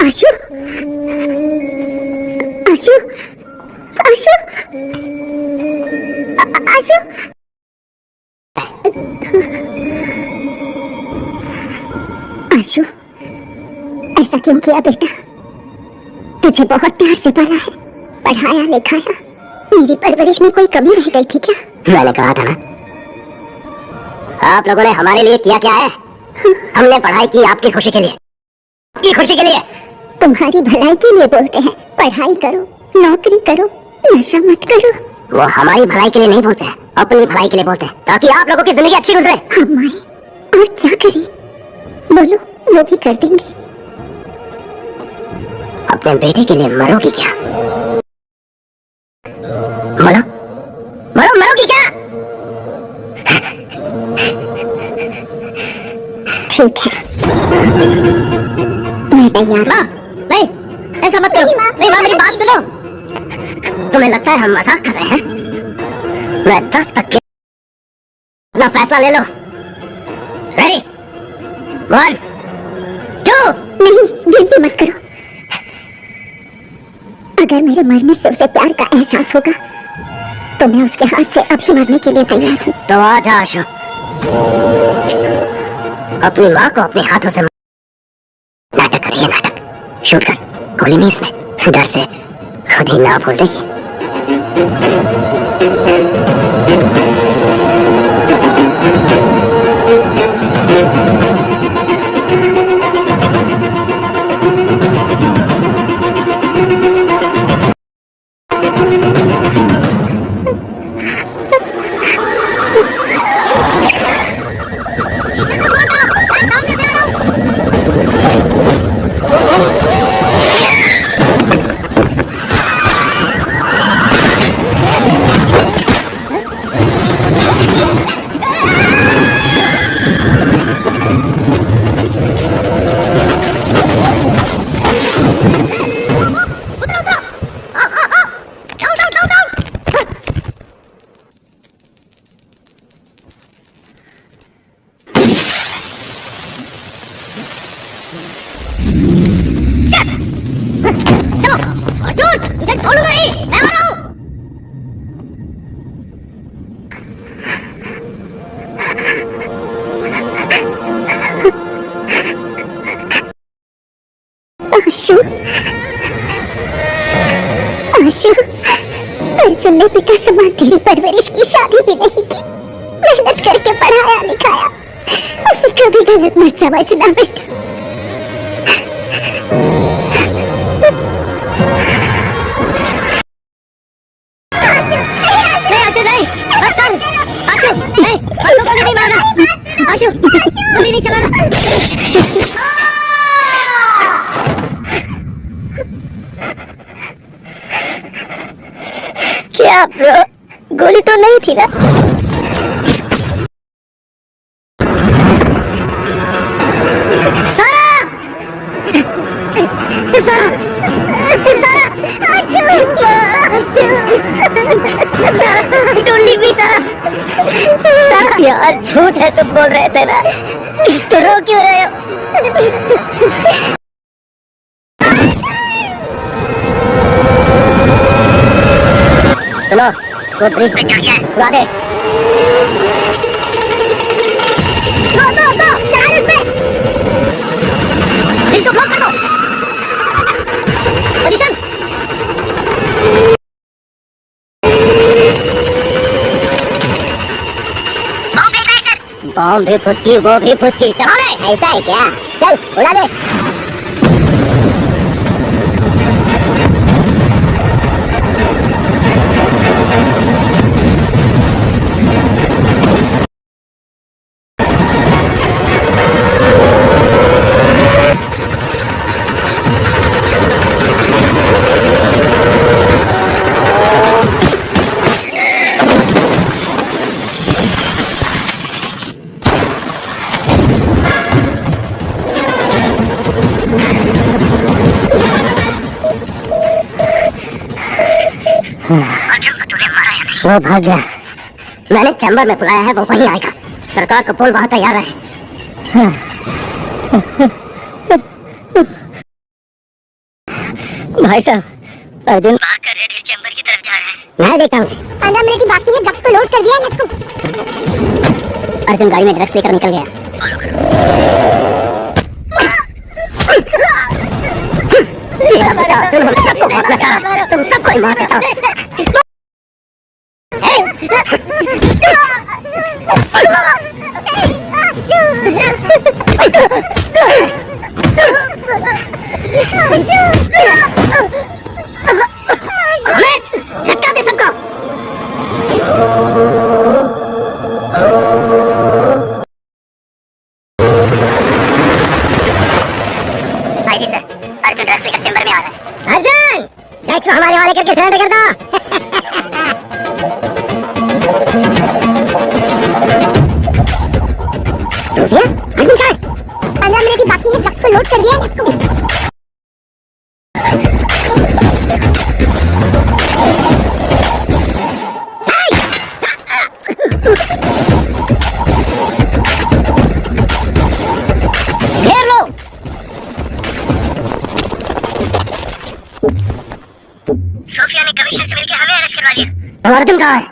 आशु आशु आशु आशु आशु, ऐसा क्यों किया बेटा? तुझे बहुत प्यार से पाला है, पढ़ाया लिखाया। मेरी परवरिश में कोई कमी रह गई थी क्या? मैंने कहा था ना, आप लोगों ने हमारे लिए किया क्या है? हमने पढ़ाई की आपकी खुशी के लिए, आपकी खुशी के लिए। तुम्हारी भलाई के लिए बोलते हैं, पढ़ाई करो, नौकरी करो, नशा मत करो। वो हमारी भलाई के लिए नहीं बोलते हैं, अपनी भलाई के लिए बोलते हैं, ताकि आप लोगों की जिंदगी अच्छी गुजरे। हम आए और क्या करें? बोलो, वो भी कर देंगे। अपने बेटे के लिए मरोगी क्या? मरो मरो, मरोगी क्या? ठीक है, मैं तैयार हूँ। नहीं, ऐसा मत करो। नहीं माँ, मेरी बात सुनो। तुम्हें लगता है हम मजाक कर रहे हैं? मैं 10 तक के अपना फैसला ले लो। रेडी? 1 2। नहीं, गिनती मत करो। अगर मेरे मरने से उसे प्यार का एहसास होगा तो मैं उसके हाथ से अभी मरने के लिए तैयार हूँ। तो आ जा आशु, अपनी माँ को अपने हाथों से नाटक करिए, नाटक शूट कर। गोली नहीं इसमें, डर से खुद ही ना बोल देगी। आशु, आशु, अर्जुन ने पिता समान तेरी परवरिश की, शादी भी नहीं की, मेहनत करके पढ़ाया लिखाया। उसे कभी गलत मत समझना बेटा। गोली नहीं चलाना। क्या ब्रो, गोली तो नहीं थी ना? सारा, सारा, सारा, सारा, डोंट लीव मी सारा। सारा यार, झूठ है तुम बोल रहे थे ना, तो रो क्यों रहे हो? सुनो, वो ब्रिज पे चढ़ गया है, उड़ा दे। गो, चढ़ा इस पे। ब्रिज को ब्लॉक कर दो। पोजीशन। बॉम्ब भी फुसकी, वो भी फुसकी, चढ़ा ले। ऐसा है क्या? चल उड़ा दे। वो भाग गया। मैंने चैम्बर में बुलाया है, वो वहीं आएगा। सरकार का पुल वहां तैयार है। भाई साहब, अर्जुन भाग कर रेडियो चैम्बर की तरफ जा रहा है। मैं देखता हूँ उसे। 15 मिनट ही बाकी है, ड्रग्स को लोड कर दिया। Let's go. अर्जुन गाड़ी में ड्रग्स लेकर निकल गया। ही मार देता हूँ। अमित, लटका दे सबको। आइए सर, अर्जुन ड्रग्स लेकर चेंबर में आ रहा है। अर्जुन, ड्रग्स को हमारे वाले करके सरेंडर कर दो। सोफिया, अर्जुन कहाँ है? 15 मिनट ही बाकी है, ड्रग्स को लोड कर दिया है। Let's go. घेर लो। सोफिया ने कमिश्नर से मिलकर हमें अरेस्ट करवा लिया। तो अर्जुन कहाँ है?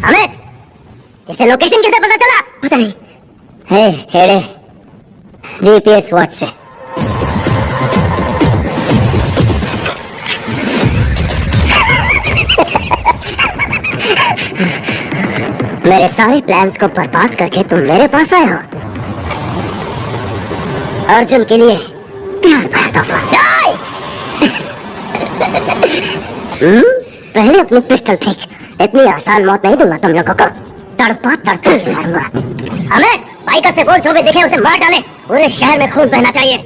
अमित, इसे लोकेशन कैसे पता चला? पता नहीं। हे हेड़े, जीपीएस वॉच से। मेरे सारे प्लान्स को बर्बाद करके तुम मेरे पास आए हो। अर्जुन के लिए प्यार भरा तोहफा। पहले अपनी पिस्टल फेंक। इतनी आसान मौत नहीं दूंगा तुम लोगों को। तड़पा तड़पा के मारूंगा। अमित, बाइकर से बोल जो भी दिखे उसे मार डाले। पूरे शहर में खून बहना चाहिए।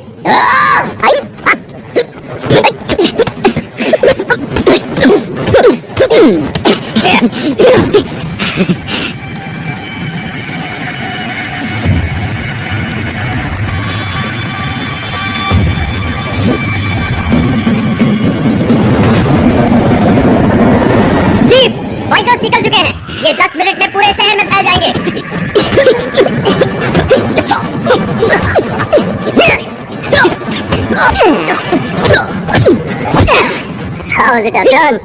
चीफ, बाइकर्स निकल चुके हैं। ये 10 मिनट में पूरे शहर में फैल जाएंगे। How is it done?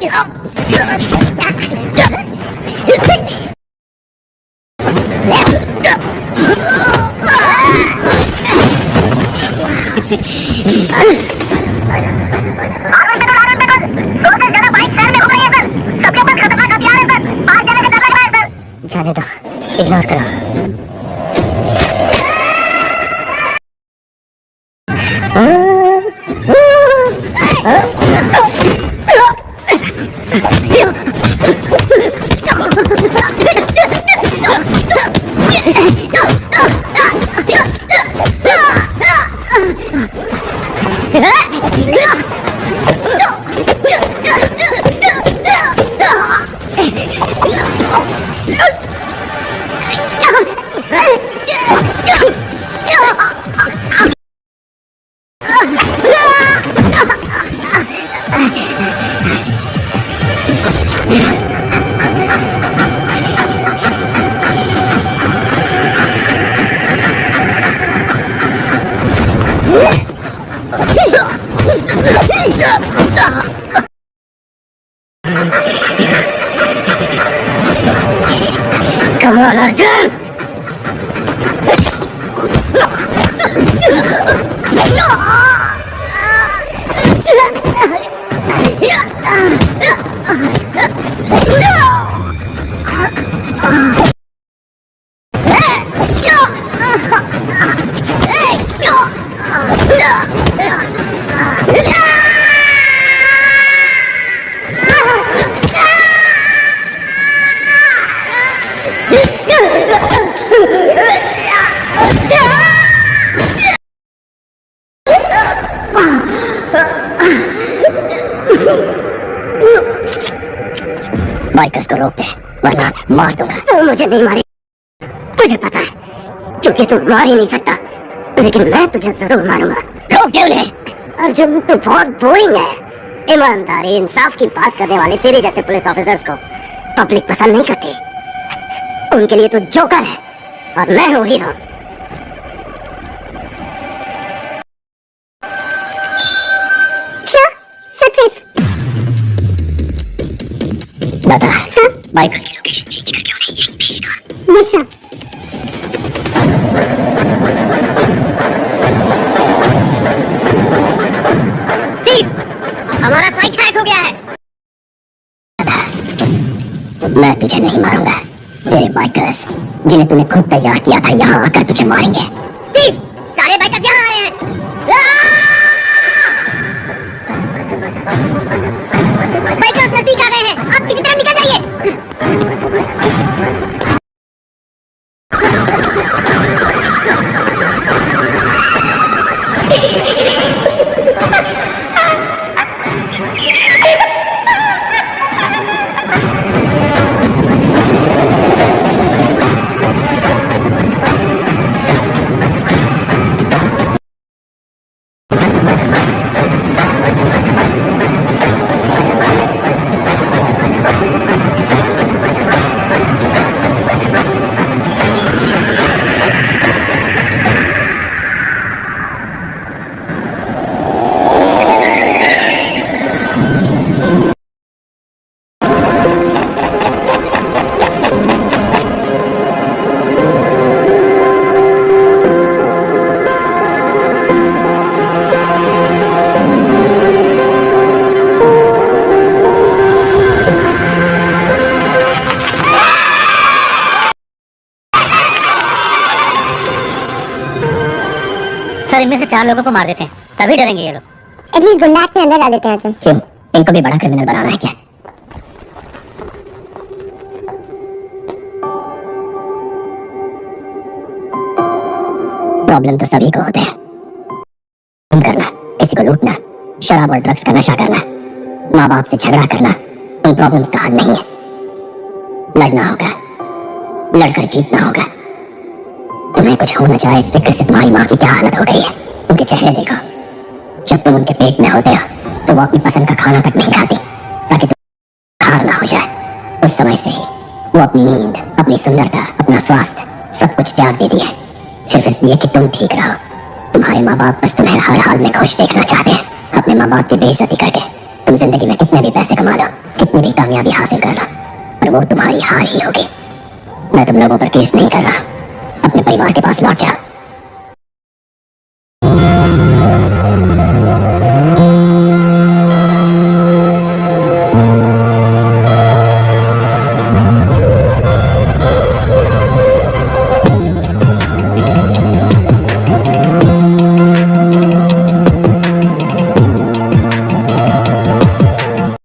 जाने दो, इग्नोर करो। Come on, Arjun! बाइकर्स को रोक दे, वरना मार दूंगा। तू मुझे नहीं मारे, मुझे पता है, क्योंकि तू मार ही नहीं सकता, लेकिन मैं तुझे जरूर मारूंगा। रोक दे उन्हें। अर्जुन, तू बहुत बोरिंग है। ईमानदारी, इंसाफ की बात करने वाले तेरे जैसे पुलिस ऑफिसर्स को पब्लिक पसंद नहीं करती। उनके लिए तू जोकर है और मैं हूँ हीरो। दादा सर बाइक यस सर हमारा फ्लाइट हैक हो गया है। मैं तुझे नहीं मारूंगा। तेरे बाइकर्स जिन्हें तूने खुद तैयार किया था यहाँ आकर तुझे मारेंगे। स्टीव, सारे बाइकर्स यहाँ आ रहे हैं। बाइकर्स नजदीक आ गए हैं, आप किसी तरह निकल जाइए। सर इनमें से 4 लोगों को मार देते हैं तभी डरेंगे ये लोग। एटलीस्ट गुंडा एक्ट में अंदर डाल देते हैं अर्जुन। क्यों? इनको भी बड़ा क्रिमिनल बनाना है क्या? प्रॉब्लम तो सभी को होते हैं। खून करना, किसी को लूटना, शराब और ड्रग्स का नशा करना, माँ बाप से झगड़ा करना उन प्रॉब्लम्स का हल नहीं है। लड़ना होगा, लड़कर जीतना होगा। तुम्हें कुछ हो न जाए इस फिक्र से तुम्हारी माँ की क्या हालत हो गई है। उनके चेहरे देखो, जब तुम उनके पेट में होते हो तो वो अपनी पसंद का खाना तक नहीं खाती ताकि तुम हार ना हो जाए। उस समय से ही वो अपनी नींद, अपनी सुंदरता, अपना स्वास्थ्य सब कुछ त्याग देती है, सिर्फ इसलिए कि तुम ठीक रहो। तुम्हारे माँ बाप बस तुम्हें हर हाल में खुश देखना चाहते हैं। अपने माँ बाप की बेइज्जती करके तुम जिंदगी में कितने भी पैसे कमा लो, कितनी भी कामयाबी हासिल कर लो, पर वो तुम्हारी हार ही होगी। मैं तुम लोगों पर केस नहीं कर रहा, अपने परिवार के पास लौट जाओ।